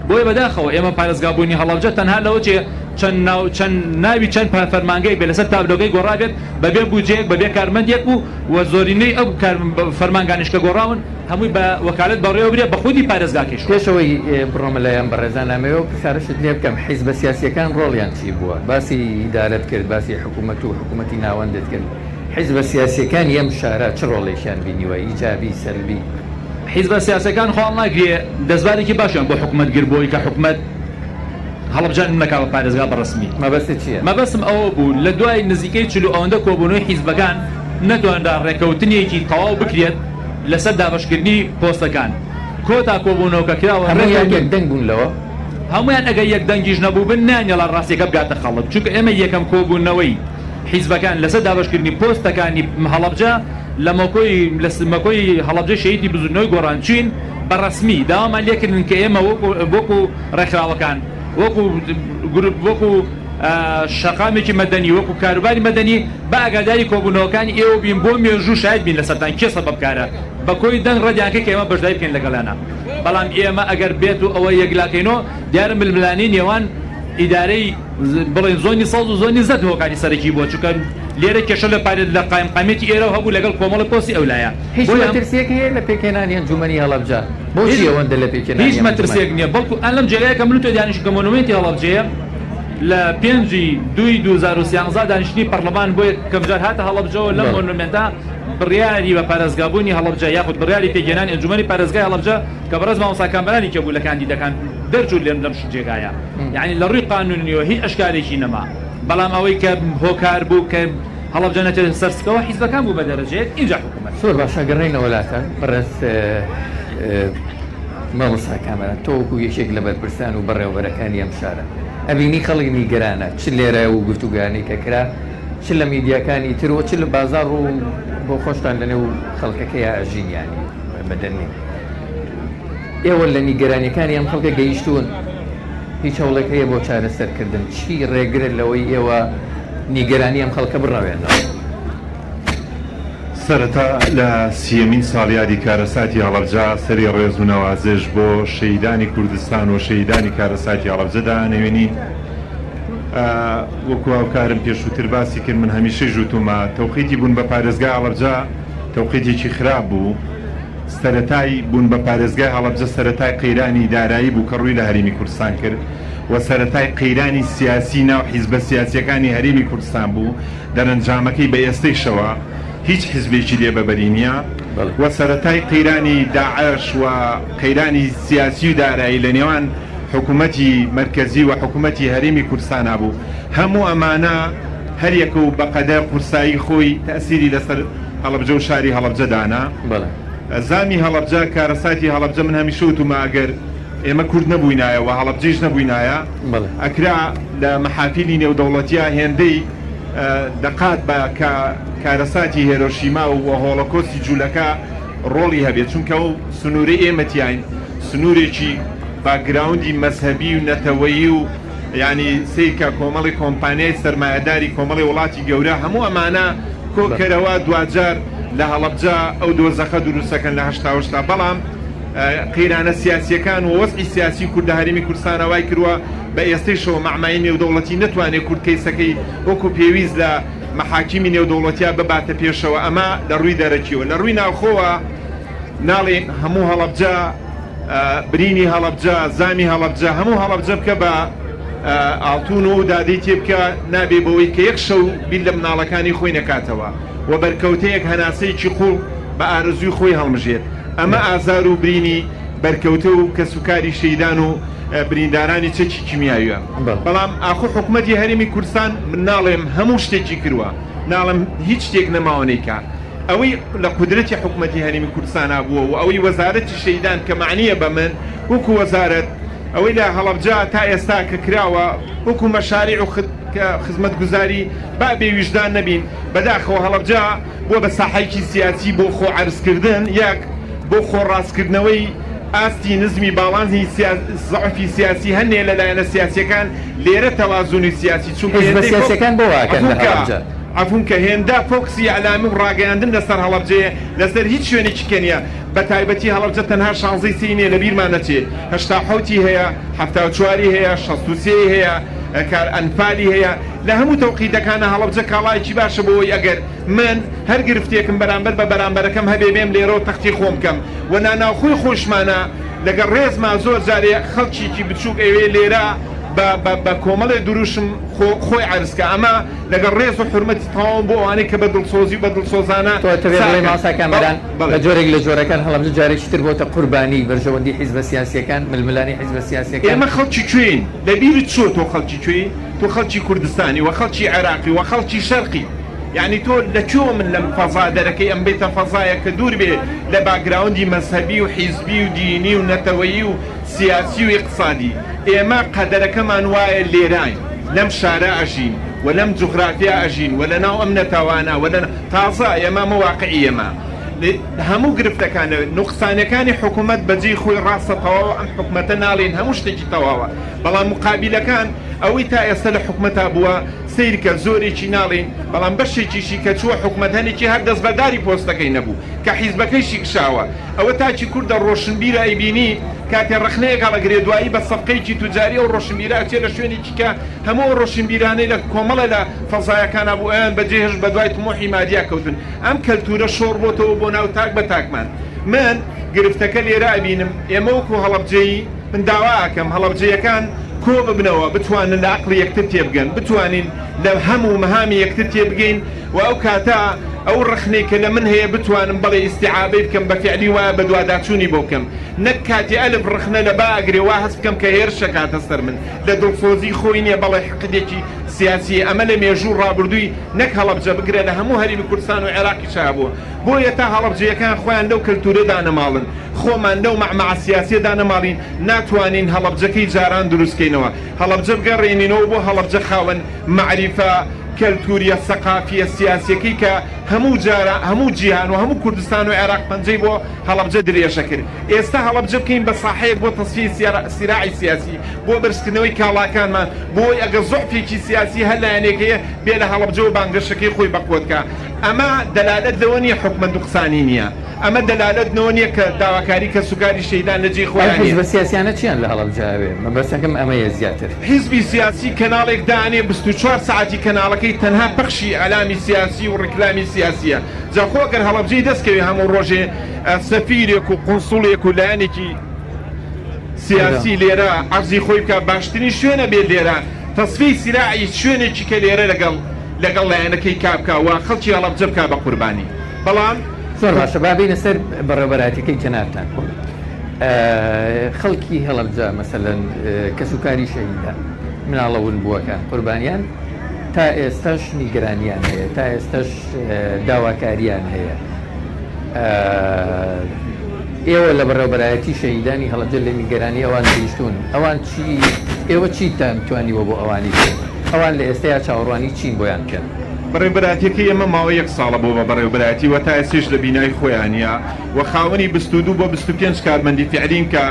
بۆیە بەداخەوە ئێمە پارێزگابوونی هەڵەبجە تەنها لەوە چەند ناوی چەند فەرمانگەی بێ لەسەر تابلۆگەی گۆڕابێت بەبێ بودجەیەک بەبێ کارمەندێک و زۆرینەی ئەو فەرمانگانیش کە گۆڕاون هەمووی بە وەکالەت بەڕێوە برێ بە خودی پارێزگاکەش پێشەوەی بڕۆمە لایەن بەڕێزان ئەمەوە پرسیارەشت لێ بکەم حیزبە سیاسیەکان ڕۆڵیان چی بووە باسی ئیدارەت کرد باسی حکوومەت و حکوومەتی ناوەندت کرد حیزبە سیاسیەکان یەم شارە چ ڕۆڵێکیان بینیوە ئیجابی سەلبی حیزبە سیاسەکان خۆڵ ناگرێ دەستبارێکی باشیان بۆ حکوومەتگر بۆی کە حکوومەت هەڵەبجە نەکاوە پارێزگا بەڕسمی مەبەستت چییە؟ مەبەستم ئەوە بوو لە دوای نزیکەی چلو ئەوەندە کۆبوونەوەی حیزبەکان نەتواندا ڕێکەوتنیەکی تەواو بکرێت لەسەر دابەشکردنی پۆستەکان کۆتا کۆبوونەوە کراوە هەموویان دەنگ بوون لەوە هەمویان ئەگەر یەک دەنگیش نەبوو بن نانیێڵا ڕاستیەکە بگاتە خەڵک چونکە ئێمە یەکەم کۆبوونەوەی حیزبەکان لەسەر دابەشکردنی پۆستەکانی هەڵەبجە لە مەکۆی هەڵەبجە شەیدی بزرگنەوەی گۆڕانچوین بەڕسمی داوامان لێکردن کە ئێمە وەکو ڕێکخراوەکان وەکو شەقامێکی مەدەنی وەکو کاروباری مەدەنی بە ئاگاداری کۆبوونەوەکانی ئێوە بین بۆ مێژوو شاید بین لەسەرتان کێ سەبەب بکارە بە کۆی دەنگ ڕەدیانکە کە ئێمە بەشداری بکەین لەگەڵانە بەڵام ئێمە ئەگەر بێت و ئەوە یەکلاکەینەوە دیارە ململانی نێوان ئیدارەی بڵێن زۆنی سەڵ و زۆنی زەد هۆکاری سەرەکی بۆ چونکە لێرە کێشە لە لە قایمقامێتی ئێرە هەبوو لەگەڵ کۆمەڵی پۆستی ئەولایە هیچ مەترسیەک هەیە لە پێکێنانی ئەنجومەنی هەڵەبجە بۆچی ئەوەندە لە پێکێنانی هیچ مەترسیەک نییە بەڵکو ئەن لەم جێگایە کە ملوتە دانیشتگە مۆنومێنتی هەڵەبجەیە لە 5/2013 دانیشتنی پەرلەمان بۆ یەکەم جار هاتە هەڵەبجەوە لەم مۆنومێنتە بڕیاری بە پارێزگابوونی هەڵەبجە یاخود بڕیاری پێگەێنانی ئەنجومەنی پارێزگای هەڵەبجە کە بەڕێز مامۆستا کامبەرانی کە بوو لە کاندیدەکان دەرچوو لەم جێگایە یعنی لە ڕووی قانونیەوە هیچ ئەشکارێکی نەما بەڵام ئەوەی کە هۆکار بوو کە هەڵەبجە نەچێت سەرسکەوە حیزبەکان بوو بە دەرەجەیەک اینجا حکوومەت زۆر باشە گەڕێینە وڵاتان بەڕێز مامۆستا کامبەران تۆ وەکو یەکێک لە بەرپرسان و بەڕێوەبەرەکانی ئەم شارە ئەبینی خەڵکی نیگەرانە چ لێرە و گفتوگانی کە کرا چ لە میدیاکانی ترەوە چ لە بازار و بۆ خۆشتان لەنێو خەڵکەکەی ئاژینیانی بەدەنێ ئێوە لە نیگەرانیەکانی ئەم خەڵکە گەیشتون هیچ هەوڵێک هەیە بۆ چارەسەرکردن چی ڕێگرێت لەوەی ئێوە نیگەرانی ئەم خەڵکە بڕاوێنەوە سەرەتا لە سیەمین ساڵیادی کارەساتی هەڵەبجە سەری ڕێز و نەوازش بۆ شەیدانی کوردستان و شەیدانی کارەساتی هەڵەبجەدا نەوێنین وەکو هاوکارم پێشووتر باسی کرد من هەمیشە ژووتومە تەوقیتی بوون بە پارێزگای هەڵەبجە تەوقیتێکی خراپ بوو سەرەتای بوون بە پارێزگای هەڵەبجە سەرەتای قەیرانی دارایی بوو کە ڕووی لە هەرێمی کوردستان کرد و سەرەتای قەیرانی سیاسی ناو حیزبە سیاسیەکانی هەرێمی کوردستان بوو دەرەنجامەکەی بە ئێستەیشەوە هیچ حیزبێکی لێ بەبەری نییە و سەرەتای قەیرانی داعش و قەیرانی سیاسی و دارایی لە نێوان حکوومەتی مرکزی و حکوومەتی هەرێمی کوردستان بوو هەموو ئەمانە هەریەک و بەقەدەر قورسایی خۆی تەسیری لەسەر هەڵەبجە و شاری هەڵەبجەدانا زامی هەڵەبجە کارەساتی هەڵەبجە من هەمیشە وتومە ئەگەر ئێمە کورد نەبووینایە و هەڵەبجەیش نەبووینایە ئەکرا لە مەحافیلی نێودەوڵەتیە هێندەی دەقات بە کارەساتی هێرۆشیما و هۆڵۆکۆستی جوولەکە ڕۆڵی هەبێت چونکە ئەو سنووری ئێمەتیان سنوورێکی باگراوندی مەذهبی و نەتەوەیی و ینی سیکە کۆمەڵی کۆمپانیای سەرمایهداری کۆمەڵی وڵاتی گەورە هەموو ئەمانە کۆکەرەوە دوجار لە هەڵەبجە ئەو دۆزەخە دروستەکەن لە هەشتا بەڵام قیرانە سیاسیەکان و وەزعی سیاسی کوردە هەرێمی کوردستانەوای کردووە بە ئێستەیشەوە مەعمای نێودەوڵەتی نەتوانێت کورد کەیسەکەی وەکو پێویست لە مەحاکیمی نێودەوڵەتیا بباتە پێشەوە ئەمە لە ڕووی دەرەکیەوە لە ڕووی ناوخۆوە ناڵێن هەموو هەڵەبجە برینی هەڵەبجە زامی هەڵەبجە هەموو هەڵەبجە بکە بە ئاڵتون و دادەی تێ بکە نابێ بەوەی کە یەک شەو بیل لە مناڵەکانی خۆی نەکاتەوە و بەرکەوتەیەک هەناسەیەکی خوڵ بە ئارزووی خۆی هەڵمژێت ئەمە ئازار و برینی بەرکەوتە و کە سوکاری شەیدان و بریندارانی چەکی کیمیاویە بەڵام ئاخۆ حکوومەتی هەرێمی کوردستان من ناڵێم هەموو شتێکی کردووە ناڵم هیچ شتێک نەماوەنەیکە ئەوەی لە قودرەتی حکوومەتی هەرێمی کوردستانە بووە و ئەوەی وەزارەتی شەیدان کە معنیە بە من وەکو وەزارەت ئەوەی لە هەڵەبجە تا ئێستا کە کراوە وەکو مەشاریع و خزمەتگوزاری با بێویژدان نەبین بەداخەوە هەڵەبجە بۆ بە ساحەیەکی سیاسی بۆ خۆ عەرزکردن یەک بۆ خۆڕاستکردنەوەی ئاستی نزمی باڵانزی زەعفی سیاسی هەنێ لەلایەنە سیاسیەکان لێرە تەوازونی سیاسی چونکە سیاسیەکان بۆ واکەن لە هەڵەبجە عفون کە هێندا فۆکسی ئەلامی و ڕاگەیاندن لەسەر هەڵەبجەیە لەسەر هیچ شوێنێکی کەنیە بە تایبەتی هەڵەبجە تەنها 16 سینێ لە بیرمان نەچێت 84 هەیە 74 هەیە 63 هەیە کار ئەنفالی هەیە لە هەموو تەوقیدەکانە هەڵەبجە کاڵایکی باشە بۆەوەی ئەگەر من هەر گرفتێکم بەرامبەر بە بەرامبەرەکەم هەبێ بێم لێرە و تەختی خۆم بکەم و ناناوخۆی خۆشمانە لەگەڵ ڕێزمان زۆر جارێ خەڵکیکی بچووک ئەوێ لێرە بە کۆمەڵی دروشم خۆی عرزکە ئەمە لەگەڵ ڕێز و حرمەتی تەواو بۆ ئەوانەی کە بە دڵسۆزی بە دڵسۆزانە ماساکەمەران لە جۆرێک لە جۆرەکان هەڵەبجە جارێکی تر بۆتە قوربانی بەرژەوەندی حیزبە سیاسیەکان ململانی حیزبە سیاسیەکان ئێمە خەڵکی کوێین لەبیرت چۆ تۆ خەڵکی کوێی تۆ خەڵکی کوردستانی و خەڵکی عێراقی و خەڵکی شەرقی یعنی تۆ لەکوێ من لەم فەزا دەرەکەی ئەم بێتە فەزایە کە دوور بێ لە باگراوندی مەذهبی و حیزبی و دینی و نەتەوەیی و سیاسی و اقتصادی ئێمە قەدەرەکەمان وایە لێراین لەم شارە ئەژین و لەم جوغرافیا ئەژین و لەناو ئەم نەتاوانە و لە تازە ئێمە مەواقعی ئێمە هەموو گرفتەکانە نوقسانەکانی حکوومەت بەجێی خۆی ڕاستە تەواوە ئەم حکوومەتە ناڵێن هەموو شتێکی تەواوە بەڵام مقابلەکان ئەوەی تا ئێستا لە حکوومەتا بووە سیرکە زۆرێکی ناڵێن بەڵام بەشێکیشی کە چووە حکوومەت هەنێکی هەر دەستبەرداری پۆستەکەی نەبوو کە حیزبەکەیشی کشاوە ئەوە تاچی کوردە ڕۆشنبیرە ئەیبینی کاتێ ڕخنەیەکە لە گرێدوایی بە سەفقەیەکی توجاری و ڕۆشنبیرە ئەچێ لە شوێنێکی کە هەموو ڕۆشنبیرانەی لە کۆمەڵە لە فەزایەکانە بوو ئەیان بەجێهێش بە دوای تمۆحی مادیا کەوتن ئەم کەلتورە شۆڕ بۆتەوە بۆ ناو تاک بە تاکمان من گرفتەکە لێرە ئەبینم ئێمە وەکو هەڵەبجەیی من داوا ئەکەم هەڵەبجەیەکان کۆ ببنەوە بتوانن لە عەقڵی یەکتر تێبگەن بتوانین لە هەموو مەهامی یەکتر تێبگەین و ئەو کاتە ئەو ڕخنەی کە لە من هەیە بتوانم بەڵێ ئیستیعابەی بکەم بە فیعلی وایە بە دوواداچوونی بۆ بکەم نەک کاتی ئەلف ڕخنە لە با ئەگرێ وا هەست بکەم کە هێرشە کاتە سەر من لە دڵسۆزی خۆی نییە بەڵێ حقدێکی سیاسی ئەمە لە مێژوو ڕابردووی نەک هەڵەبجە بگرێ لە هەموو هەرێمی کوردستان و عێراقی شابووە بۆیە تا هەڵەبجەیەکان خۆیان لەو کەلتورەدا نەماڵن خۆمان لەو مەعمەع سیاسیەدا نەماڵین ناتوانین هەڵەبجەکەی جاران دروستکەینەوە هەڵەبجە بگەڕێنینەوە بۆ هەڵەبجە خاوەن معریفە کەلتوریە سەقافیە سیاسیەکەی کە هەموو جارە هەموو جیهان و هەموو کوردستان و عێراق پەنجەی بۆ هەڵەبجە درێژە کرد ئێستا هەڵەبجە بکەین بە ساحەیەک بۆ تەسفیی سیراعی سیاسی بۆ بەرزکردنەوەی کاڵاکانمان بۆی ئەگە زۆعفێکی سیاسی هەر لایەنێکەیە بێ لە هەڵەبجە و بانگەشەکەی خۆی بەقوتکە ئەمە دەلالەت لەوە نیە حکومە دوقسانی نییە ئەمە دەلالەتنەوە نییە کە داواکاری کە سوکاری شەیدان لەجێ خۆیان حیزبە سیاسیانە چیان لە هەڵەبجاوێ مەبەستەکەم ئەمەیە زیاتر حیزبی سیاسی کەناڵێک دانێ 24 ساعتی کەناڵەکەی تەنها پەخشی ئەلامی سیاسی و ڕکلامی سیاسیە جاخۆ ئەگەر هەڵەبجەی دەستکەوێ هەموو ڕۆژێ سەفیرێک و قونسوڵێک و لایەنێکی سیاسی لێرە عەرزی خۆی بکە باشترین شوێنە بێت لێرە تەسفیی سیراعی شوێنێکی کە لێرە لەگەڵ لایەنەکەی کابکەوە خەڵکی هەڵەبجە بکە بە قوربانی بەڵام زۆر باشە بابینە سەر بەڕێوەبەراتەکەی جەنابتان خەڵکی هەڵەبجە مەسەلەن کەسوکاری شەیدان مناڵەون بووەکان قوربانیان تا ئێستاش نیگەرانیان هەیە تا ئێستاش داواکاریان هەیە ئێوە لە بەڕێوەبەرایەتی شەیدانی هەڵەبجە لە نیگەرانی ئەوان گەیشتون ئەوان ئێوە چیتان توانیوە بۆ ئەوانی ئەوان لە ئێستایا چاوەڕوانی چین بۆیان بکەن بەڕێوەبەراتیەکەی ئێمە ماوەی 1 ساڵە بۆ بە بەڕێوەبەرایەتی و تا ئێستاش لە بینای خۆیانە و خاوەنی 22 بۆ 25 کارمەندی فعلین کە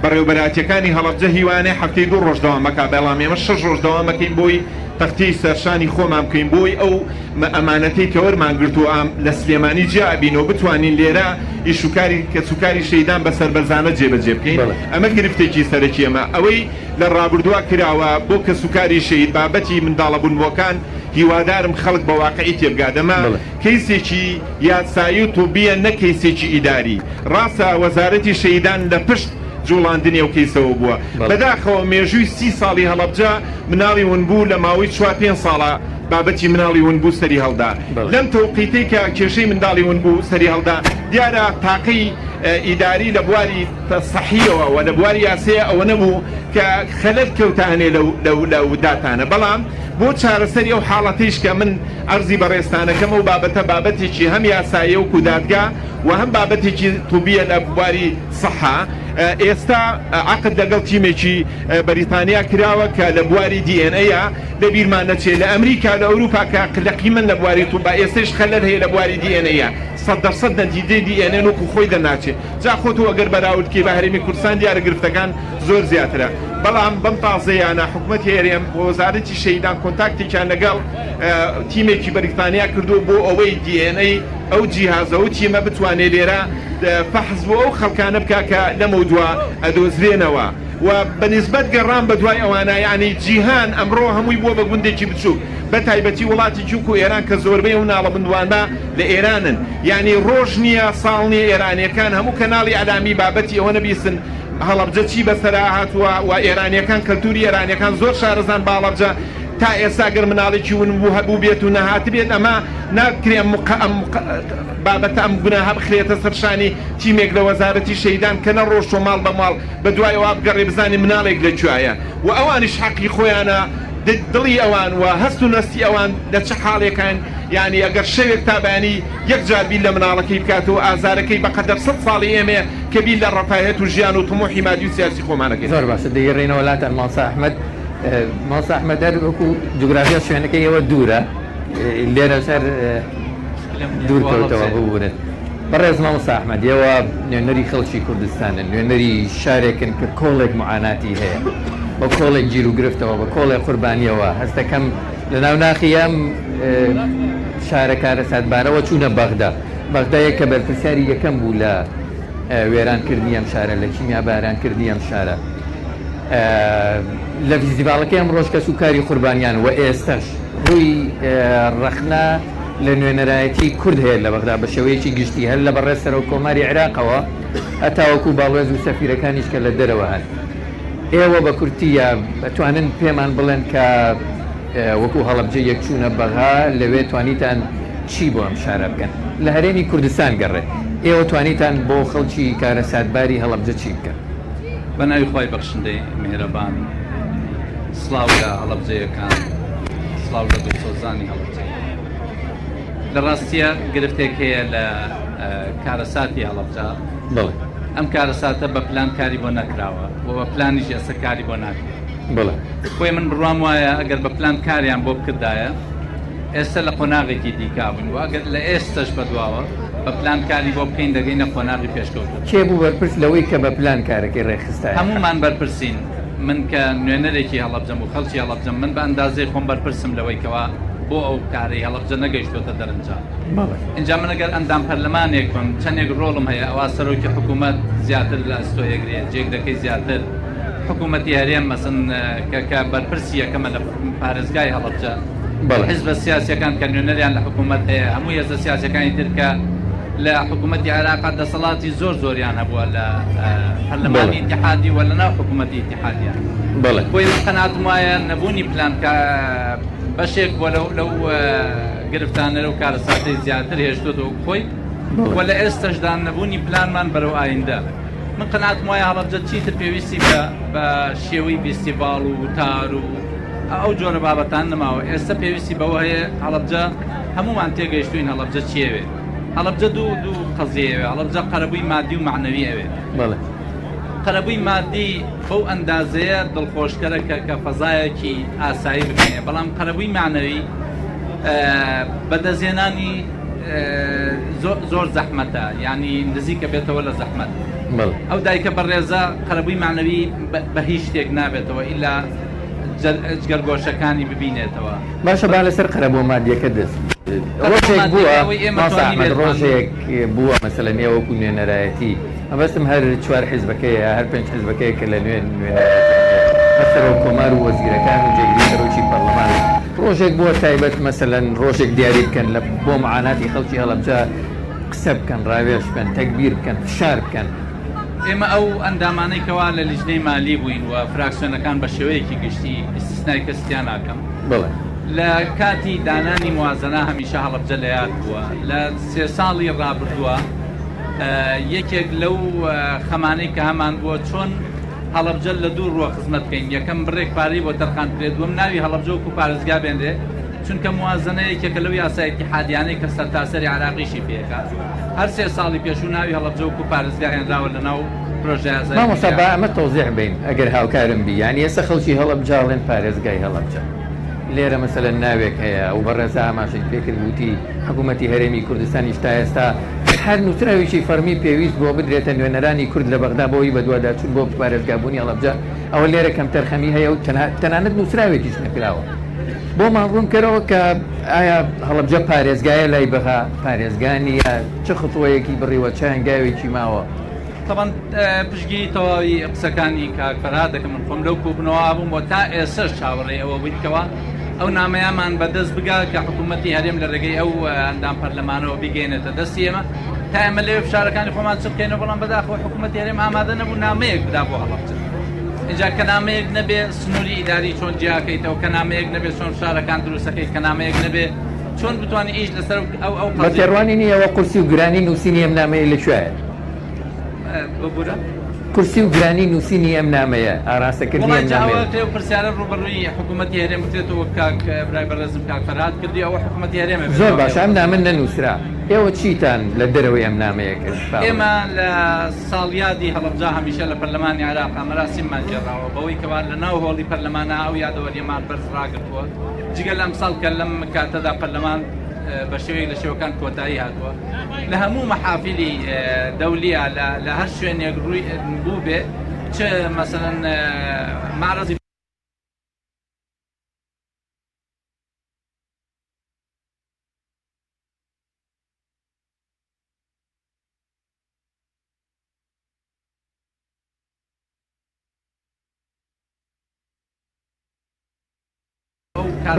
بەڕێوبەراتیەکانی هەڵەبجە هیوانێ هەفتەی 2 ڕۆژ دەوامەکە بەڵام ئێمە 6 ڕۆژ دەوامەکەین بۆی تەختی سەرشانی خۆمان بکەین بۆی ئەو ئەمانەتەی کە وەرمان گرتو ئام لە سلێمانی جیابینەوە بتوانین لێرە ئیشوکاری کە سوکاری شەیدان بە سەربەرزانە جێبەجێ بکەین. ئەمە گرفتێکی سەرەکی ئەمە ئەوەی لە ڕابردووە کراوە بۆ کە سوکاری شەید بابەتی منداڵەبوونەوەکان هیوادارم خەڵک بە واقعی تێبگادەمە کەیسێکی یادسایی و توبیە نەکەیسێکی ئیداری ڕاستە وەزارەتی شەیدان لە پشت جوڵاندنی ئەو کەیسەوە بووە بەداخەوە مێژووی 30 ساڵی هەڵەبجە مناڵی ونبوو لە ماوەی 4-5 ساڵە بابەتی مناڵی ونبوو سەری هەڵدا لەم تەوقیتەی کە کێشەی منداڵی ونبوو سەری هەڵدا دیارە تاقی ئیداری لە بواری سەحیەوە و لە بواری یاسەیە ئەوە نەبوو کە خەلەت کەوتانێ لەو داتانە بەڵام بۆ چارەسەری ئەو حاڵەتەیش کە من ئەرزی بەڕێستانەکەم و بابەتە بابەتێکی هەم یاسایە و کودادگا و هەم بابەتێکی توبیە لە بواری سەحا ئێستا عقد لەگەڵ تیمێکی بەریتانیا کراوە کە لە بواری دیئنەیە لە بیرمان نەچێت لە ئەمریکا لە ئەوروپا کە قلەقی من لە بواری توبا ئێستش خەلەت هەیە لە بواری دیئنەیە 100% نەتیجەی دیئنێ وەکو خۆی دەناچێت جا خۆتو ئەگەر بەراوردکەی بە هەرێمی کوردستان دیارە گرفتەکان زۆر زیاترە بەڵام بەم تازەیانە حکوومەتی هێرێم بۆ وەزارەتی شەیدان کۆنتاکتێکیان لەگەڵ تیمێکی بەریتانیا کردو بۆ ئەوەی دیئنەی ئەو جیهازە و تیمە بتوانێت لێرە فەحز بۆ ئەو خەڵکانە بکا کە لەمە دووە ئەدۆزرێنەوە و بەنسبەت گەڕان بە دوای ئەوانە یعنی جیهان ئەمڕۆ هەمووی بۆ بە گوندێکی بچووک بە تایبەتی وڵاتی جووک و ئێران کە زۆربەی و ناڵە بندوانە لە ئێرانن یعنی ڕۆژ نییە ساڵ نیە ئێرانیەکان هەموو کەناڵی ئەلامی بابەتی ئەوە نەبیستن هەڵەبجە چی بەسەرا هاتووە و ئێرانیەکان کەلتوری ئێرانیەکان زۆر شارەزان بە هەڵەبجە تا ئێستا گەر مناڵێکی ونبوو هەبوو بێت و نەهات بێت ئەمە ناکرێن بابەتە ئەم گوناها بخرێتە سەرشانی تیمێک لە وەزارەتی شەیدان کە نەڕۆشتۆ ماڵ بە ماڵ بە دوایەوە بگەڕێ بزانێ مناڵێک لەکوایە و ئەوانیش حەقی خۆیانە دڵی ئەوان و هەست و نەستی ئەوان لە چه حاڵێکان یعنی ئەگەر شەوێک تابانی یەک جار بیل لە مناڵەکەی بکاتەوە ئازارەکەی بەقەدەر 100 ساڵی ئێمە کە بیل لە ڕەفاهێت و ژیان و تمۆحی مادی و سیاسی خۆمانەکەی زۆر باشە دەیگەڕێنەوە وڵاتان ماسا ئەحمەد ماسا ئەحمەد وەکو جوگرافیا شوێنەکەی ئێوە دوورە لێرە سەر دوورکەوتەوە ببوورێت بەڕێز مامۆستا ئەحمەد ئێوە نوێنەری خەڵکی کوردستانن نوێنەری شارێکن کە کۆڵێک معاناتی هەیە بە کۆڵێک گیر و گرفتەوە بە کۆڵێک قوربانیەوە هەستەکەم لە ناوناخی ئەم شارەکارە ساتبارەوە چوونە بەغدا بەغدایە کە بەرپرسیاری یەکەم بوو لە وێرانکردنی ئەم شارە لە کیمیا بارانکردنی ئەم شارە لە فیزیڤالەکەی ئەم ڕۆژ کە سوکاری قوربانیان و ئێستش ڕووی ڕەخنا لە نوێنەرایەتی کورد هەیە لە بەغدا بە شێوەیەکی گشتی هەر لە بەڕێسەرەوە کۆماری عێراقەوە هەتاوەکو باڵێز و سەفیرەکانیش کە لە دەرەوە هەن ئێوە بە کورتیە بەتوانن پێمان بڵێن کە وەکو هەڵەبجە یەکچوونە بەغا لەوێ توانیتان چی بۆ ئەم شارە بکەن لە هەرێمی کوردستان گەڕێ ئێوە توانیتان بۆ خەڵکی کارە ساتباری هەڵەبجە چی بکەن بەناوی خۆی بەخشندەی میهرەبان سڵاو لە هەڵەبجەیەکان سڵاو لە دڵسۆزانی هەڵەبجە لە ڕاستیە گرفتێک هەیە لە کارەساتی هەڵەبجە بڵێ ئەم کارەساتە بە پلان کاری بۆ نەکراوە و بە پلانیش ئێستا کاری بۆ ناکرێت بڵێ خۆی من بڕوام وایە ئەگەر بە پلان کاریان بۆ بکردایە ئێستا لە قۆناغێکی دیکابوون و ئەگەر لە ئێستش بەدواوە بە پلان کاری بۆ بکەین دەگەینە قۆناغی پێشکەوت کێ بوو بەرپرس لەوەی کە بە پلان کارەکەی ڕێخستای هەمومان بەرپرسین من کە نوێنەرێکی هەڵەبجەم و خەڵکی هەڵەبجەم من بە ئەندازەی خۆم بەرپرسم لەوەی کەوا بۆ ئەو کارەی هەڵەبجە نەگەیشتۆتە دەرەنجام اینجا من ئەگەر ئەندام پەرلەمانێک بم چەندێک ڕۆڵم هەیە ئەوا سەرۆکی حکوومەت زیاتر لە ئەستۆیەگرێت جێک دەکەی زیاتر حکوومەتی هەرێم مەسن کە بەرپرسی یەکەمە لە پارێزگای هەڵەبجە حیزبە سیاسیەکان کە نوێنەریان لە حکوومەت هەیە هەموو هێزە سیاسیەکانی ترکە لە حکوومەتی عێراق دەسەڵاتی زۆریان هەبووە لە پەرلەمانی ئیتیحادی و لە ناو حکوومەتی ئیتیحادیان بۆی من قەناعەتم وایە نەبوونی پلان بەشێک بۆ لەو گرفتانە لەو کارەساتی زیاتر هێشتۆتەوە خۆی و لە ئێستەشدا نەبوونی پلانمان بەرەو ئایندە من قەناعەتم وایە هەڵەبجە چیتر پێویستی بە شێوەی فیستیڤاڵ و وتار و ئەو جۆرە بابەتان نەماوە ئێستا پێویستی بەوە هەیە هەڵەبجە هەمومان تێگەیشتوین هەڵەبجە چیەوێ هەڵەبجە دوو قەزیەوێ هەڵەبجە قەرەبووی مادی و معنەوی ئەوێ قەرەبووی مادی بەو ئەندازەیە دڵخۆشکەرە کە فەزایەکی ئاسایی بکەینێ بەڵام قەرەبووی معنەوی بەدەزێنانی زۆر زەحمەتە یعنی نزیکە بێتەوە لە زەحمەت ئەو دایکە بەڕێزە قەرەبووی معنەوی بە هیچ شتێک نابێتەوە ئیلا جگەرگۆشەکانی ببینێتەوە. باشە با لەسەر قەرەبوو مادیەکە دەست ڕۆژێک بووە ڕۆژێک بووە مەسەلەن ئێوەکو نوێنەرایەتی ئەبەستم هەر 4 حیزبەکەیە هەر 5 حیزبەکەیە کە لە نوێن بەسەرەوە کۆمار و وەزیرەکان و جێگیری سەرۆکی پەرلەمان ڕۆژێک بووە تایبەت مەسەلەن ڕۆژێک دیاری بکەن لە بۆ معاناتی خەڵکی هەڵەبجە قسە بکەن ڕاوێژ بکەن تەکبیر بکەن فشار بکەن. ئێمە ئەو ئەندامانەی کەوا لە لیژنەی مالی بووین و فراکسیۆنەکان بە شێوەیەکی گشتی ئیسtisنای کەستیان ناکەم لە کاتی دانانی موازنە هەمیشە هەڵەبجە لە یاد بووە لە 3 ساڵی ڕابردووە یەکێک لەو خەمانەی کە هەمان بووە چۆن هەڵەبجە لە دوو ڕوە خزمەت بکەین یەکەم بڕێک پارەی بۆ تەرخان کرێت دووەم ناوی هەڵەبجە وەکو پارێزگا بێندێ چونکە موازنەیەکێکە لەو یاسای ئیتیحادیانەی کە سەرتاسەری عراقیشی پێکات هەر 3 ساڵی پێشوو ناوی هەڵەبجە وەکو پارێزگا هێنراوە لەناو پرۆژە یاسای مامۆستا با ئەمە تەوزیح بین ئەگەر هاوکارم بی یعنی ئێستا خەڵکی هەڵەبجاڵێن پارێزگای هەڵەبجە لێرە مەسەلەن ناوێک هەیە ئەو بەڕێزا ئاماژەی پێکرد وتی حکوومەتی هەرێمی کوردستانی تا ئێستا هەر نووسراوێکی فەرمی پێویست بۆ بدرێتە نوێنەرانی کورد لە بەغدا بۆی بە دوواداچوون بۆ پارێزگابوونی هەڵەبجە ئەوە لێرە کەم تەرخەمی هەیە و تەنانەت نووسراوێکیش نەکراوە بۆ ماڕوون کەرەوە کە ئایا هەڵەبجە پارێزگایە لای بەغا پارێزگانی یا چه خطوەیەکی بڕیوە چه هەنگاوێکی ماوە طبعا پشگیری تەواوی قسەکانی کاک فەرهاد دەکەم من خۆم لەو کوبنەوە بووم بۆ تا ئێسش چاوەڕێ ئەوە بوویتکەوە ئەو نامەیەمان بەدەست بگا کە حکوومەتی هەرێم لە ڕێگەی ئەو ئەندام پەرلەمانەوە بگەێنێتە دەستی ئێمە تا ئێمە لێ فشارەکانی خۆمان چ بکەینەوە بەڵام بەداخەوە حکوومەتی هەرێم ئامادە نەبوو نامەیەک بدا بۆ هەڵەبجە اینجا کە نامەیەک نەبێ سنووری ئیداری چۆن جیاکەیتەوە کە نامەیەک نەبێ چۆن فشارەکان دروستەکەیت کە نامەیەک نەبێ چۆن بتوانانی ئیش لەسەر ئەو بە تێڕوانی نییەوە قورسی و گرانی نووسینی ئەم نامەیە لەکوێیە ببورە کورسی و گرانی نووسینی ئەم نامەیە ئاراستەکردنی ئەم نامەیە پرسیارە ڕوبەڕووی حکوومەتی هەرێم بکرێتەوە کاک برای بەڕێزم کاک فەرهاد کردی ئەوە حکوومەتی هەرێمە زۆر باشە ئەم نامە نەنووسرا ئێوە چیتان لە دەرەوەی ئەم نامەیە کرد ئێمە لە ساڵیادی هەڵەبجە هەمیشە لە پەرلەمانی عێراق مەراسیممان جێڕاوە بەوەی کەوا لە ناو هۆڵی پەرلەمانە ئەو یادەوەریەمان بەرز ڕاگرتووە جگە لەم ساڵ کە لەم کاتەدا پەرلەمان بە شێوەیەک لە شێوەکان کۆتایی هاتووە لە هەموو مەحافلی دەولیە لە هەر شوێنێک ڕووی بوو بێ چه مەسەلەن معرەزی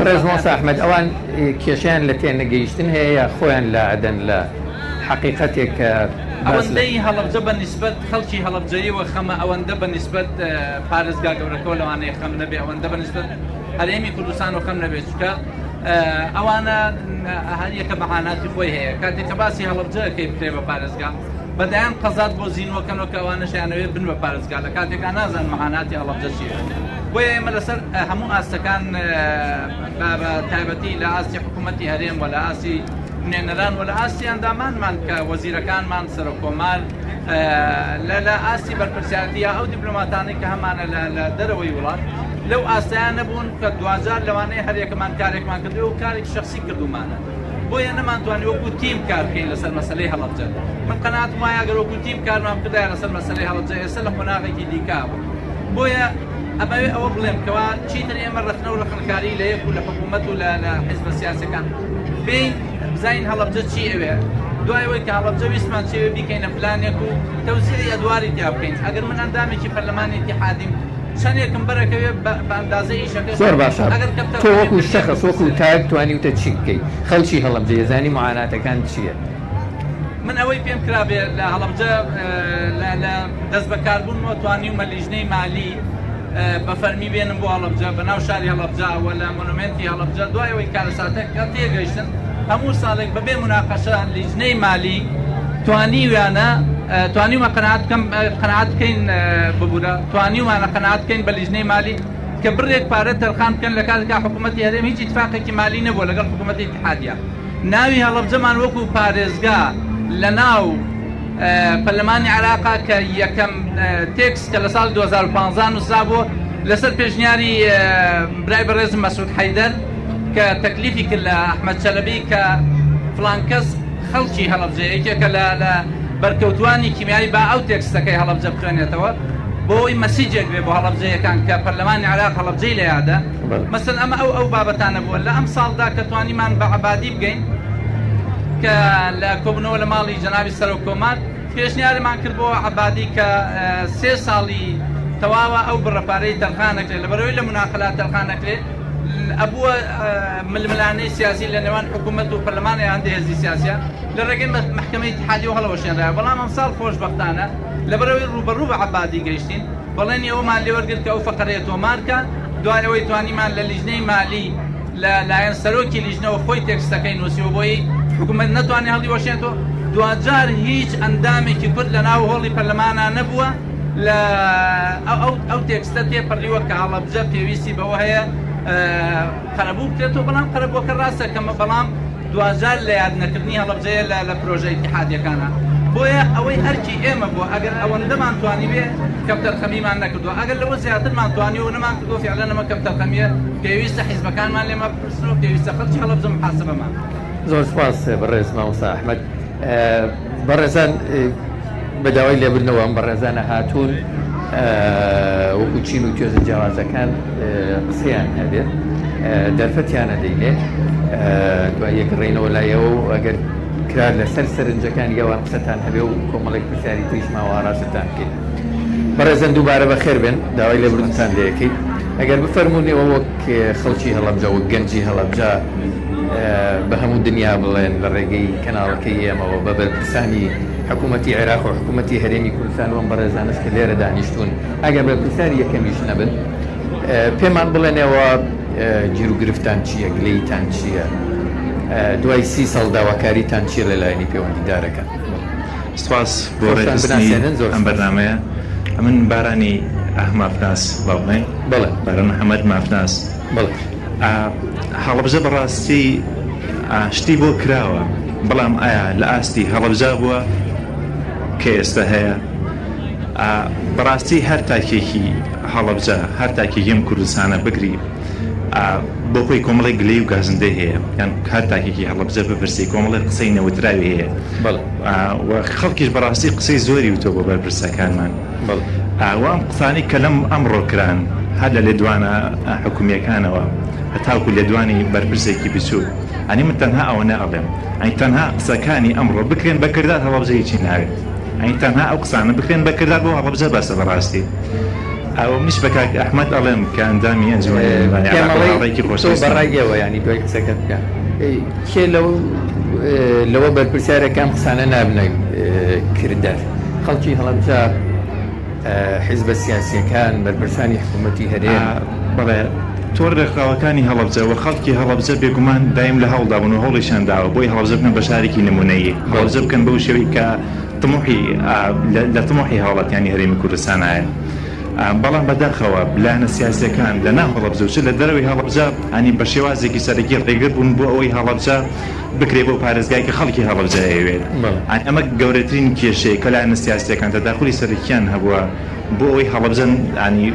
ڕێزمۆس ئەحمەد ئەوان کێشیان لە تێنەگەیشتن هەیە یا خۆیان لە ئەدەن لە حقیقەتێک کە ئەوەندەی هەڵەبجە بە نیسبەت خەڵکی هەڵەبجەیەوە خەمە ئەوەندە بە نیسبەت پارێزگا گەورەکەەوە لەوانەیە خەم نەبێ ئەوەندە بە نیسبەت هەرێمی کوردستان و خەم نەبێت چکە ئەوانە هەر یەکە بەهاناتی خۆی هەیە کاتێک کە باسی هەڵەبجەکەی بکرێ بە پارێزگا بەدایان قەزات بۆ زیینوەکەنەوە کە ئەوانەشیانەوێت بن بە پارێزگا لە کاتێکا نازان مەهاناتی هەڵەبجە چیە بۆیە ئێمە لەسەر هەموو ئاستەکان بە تایبەتی لە ئاستی حکوومەتی هەرێم و لە ئاسی نوێنەران و لە ئاستی ئەندامانمان کە وەزیرەکانمان سەرۆک کۆمار لە ئاستی بەرپرسیارەتی ئەو دیپلۆماتانەی کە هەمانە لە دەرەوەی وڵات لەو ئاستەیان نەبوون کە دوجار لەوانەیە هەرێکمان کارێکمان کردو و کارێک شخصی کردومانە بۆیە نەمانتوانی وەکو تیم کار بکەین لەسەر مەسەلەی هەڵەبجە من قەناعەتم وایە ئەگەر وەکو تیم کارمان بکردایە لەسەر مەسەلەی هەڵەبجە ئێستا لە قۆناغێکی دیکا بوو بۆیە ئەمەوێ ئەوە بڵێم کەوا چیتر ئێمە ڕەتنە و ڕەخنەکاری لە یەک و لە حکوومەت و لە حیزبە سیاسەکان بین بزانین هەڵەبجە چی ئەوێ دوایەوەی کە هەڵەبجە ویستمان چێوێ بیکەینە فلانێک و تەوزیعی ئەدواری تیا بکەین ئەگەر من ئەندامێکی پەرلەمانی ئیتیحادیم چەندێکم بەرەکەوێ بە ئەندازە ئیشەکە زۆر باشە تۆ وەکو شەخص وەکو تایب توانی وتە چی بکەیت خەڵکی هەڵەبجە ێزانی معاناتەکان چییە؟ من ئەوەی پێم کرابێ لە هەڵەبجە لە دەست بەکاربوونەوە توانیومە لیژنەی مالی بە فەرمی بێنم بۆ هەڵەبجە بە ناو شاری هەڵەبجە و لە مۆنومنتی هەڵەبجە دوایەوەی کارەساتە کە تێگەیشتن هەموو ساڵێک بەبێ مناقەشە لیژنەی مالی توانیومە قەناعەت بکەین ببوورە توانیومانە قەناعەت بکەین بە لیژنەی مالی کە بڕێک پارە تەرخان بکەن لە کاتێکا حکوومەتی هەرێم هیچ ئیتفاقێکی مالی نەبووە لەگەڵ حکوومەتی ئیتیحادیە ناوی هەڵەبجەمان وەکو پارێزگا لە ناو پەرلەمانی عێراقا کە یەکەم تێکس کە لە ساڵ 2015 نووسرا بووە لەسەر پێشنیاری برای بەڕێزم مەسعود حەیدەر کە تەکلیفی کرد لە ئەحمەد چەلەبی کە فڵان کەس خەڵکی هەڵەبجەیەکێکە بەرکەوتوانی کیمیایی با ئەو تێکستەکەی هەڵەبجە بخوێنێتەوە بۆی مەسیجێک بێ بۆ هەڵەبجەیەکان کە پەرلەمانی عێراق هەڵەبجەی لە یادە مەسەن ئەمە ئەو بابەتانە بووە لە ئەم ساڵدا کە توانیمان بە عەبادی بگەین کە لە کۆبنەوە لە ماڵی جەنابی سەرۆکۆمار پێشنیارمان کرد بۆ عەبادی کە 3 ساڵی تەواوە ئەو بڕەپارەی تەلخانەکرێ لەبەرەوەی لە مناقلات تەلخانەکرێ ئەبووە ململانەی سیاسی لە نێوان حکوومەت و پەرلەمانی هەندێک هێزی سیاسیە لە ڕێگەی مەحکەمەی اتحادیە هەڵەوەشێنرایە بەڵام ئەم ساڵ خۆشبەختانە لەبەرەوەی ڕوبەڕوو بە عەبادی گەیشتین بەڵێن ئێوەمان لێوەرگرت کە ئەو فەقەرەیە تۆمارکە دوای ئەوەی توانیمان لە لیژنەی مالی لە لایەن سەرۆکی لیژنەوە خۆی تێکستەکەی نووسیوە بۆی حکوومەت نەتوانێت هەڵی وەشێنێتەوە دوجار هیچ ئەندامێکی کورد لە ناو هۆڵی پەرلەمانە نەبووە لە ئەو تێکستە تێپەڕیوە کە هەڵەبجە پێویستی بەوە هەیە قەرەبوو بکرێتەوە بەڵام قەرەبووەکە ڕاستە کەمە بەڵام دوجار لە یادنەکردنی هەڵەبجەیە لە پرۆژەی اتحادیەکانە بۆیە ئەوەی هەرکی ئێمە بووە ئەگەر ئەوەندەمان توانی بێ کەپتەرخەمیمان نەکردووە ئەگەر لەوە زیاترمان توانی و نەمان کردووە فعلا ئەمە کەپتەرخەمیە پێویستە حیزبەکانمان لێمە بپرسن و پێویستە خەڵکی هەڵەبجە محاسبەمان. زۆر سپاس بەڕێز مامۆستا ئەحمەد. بەڕێزان بەداوای لێبردنەوە ئەم بەڕێزانە هاتوون وەکو چین و توێژە جیاوازەکان قسەیان هەبێت دەرفەتیانە دەیلێ دوای یەکڕێنەوە لایەوە و ئەگەر کرار لەسەر سەرنجەکانی گەوان قسەتان هەبێ و کۆمەڵێک پرسیاری تریش ماوە ڕاستتان بکەین. بەڕێزان دووبارە بەخێر بێن داوای لێبردنتان لێەکەیت ئەگەر بفەرمونەوە وەک خەڵکی هەڵەبجە و گەنجی هەڵەبجە بە هەموو دنیا بڵێن لە ڕێگەی کەناڵەکەی ئێمەوە بە بەرپرسانی حکوومەتی عێراق و حکوومەتی هەرێمی کوردستان وەم بەڕێزانش کە لێرە دانیشتون ئەگەر بەرپرسانی یەکەمیش نەبن پێمان بڵێنەوە گیر و گرفتان چییە گلەیتان چییە دوای 30 ساڵ داواکاریتان چییە لەلایەنی پەیوەندیدارەکان. سپاس بۆ ڕێگەستنی ئەم بەرنامەیە. من بارانی ئەحمافناس باڵێ باران محەممەد مافناس هەڵەبجە بەڕاستی شتی بۆ کراوە بەڵام ئایا لە ئاستی هەڵەبجا بووە کە ئێستا هەیە بەڕاستی هەر تاکێکی هەڵەبجە هەر تاکێکیم کوردستانە بگری بۆ خۆی کۆمەڵی گلەی و گازندەی هەیە یان هەر تاکێکی هەڵەبجە بپرسی کۆمەڵی قسەی نەوتراوی هەیە خەڵکیش بەڕاستی قسەی زۆری وتۆ بۆ بەرپرسەکانمان وام قسانی کە لەم ئەمڕۆکران هەر لە لێدوانە حکوومیەکانەوە هەتاوکو لێدوانی بەرپرسێکی بچوو ئەنی من تەنها ئەوە نەئەڵێم ئەین تەنها قسەکانی ئەمڕۆ بکرێن بەکردار هەڵەبجەیەکی ناوێت ئەین تەنها ئەو قسانە بکرێن بەکردار بۆ هەڵەبجە بەسە بەڕاستی ئەو منیش بە کاک ئەحمەد ئەڵێم کە ئەندامی ئەنجومەنێکی خۆشەویست بەڕایەوە ینی دوای قسەکەت بکە کێ لەوە بەرپرسیارەکان قسانە نابنە کردار خەڵکی هەڵەبجە حیزبە سیاسیەکان بەرپرسانی حکوومەتی هەرێم بەڵێ تۆر ڕێکخراوەکانی هەڵەبجە و خەڵکی هەڵەبجە بێگومان دایم لە هەوڵدابوون و هەوڵیشان داوە بۆی هەڵەبجە بکەن بە شارێکی نمونەیی هەڵەبجە بکەن بەو شێوەی کە لە تمۆحی هەوڵەتیانی هەرێمی کوردستانایە بەڵام بەداخەوە بلانە سیاسیەکان لە ناو هەڵەبجە و چ لە دەرەوەی هەڵەبجە ئەنی بە شێوازێکی سەرەکی ڕێگر بوون بۆ ئەوەی هەڵەبجە بکرێ بۆ پارێزگای کە خەڵکی هەڵەبجە ئەوێت ئەمە گەورەترین کێشەیە کە لایەنە سیاسیەکان تەداخلی سەرەکیان هەبووە بۆ ئەوەی هەڵەبجە ئەنی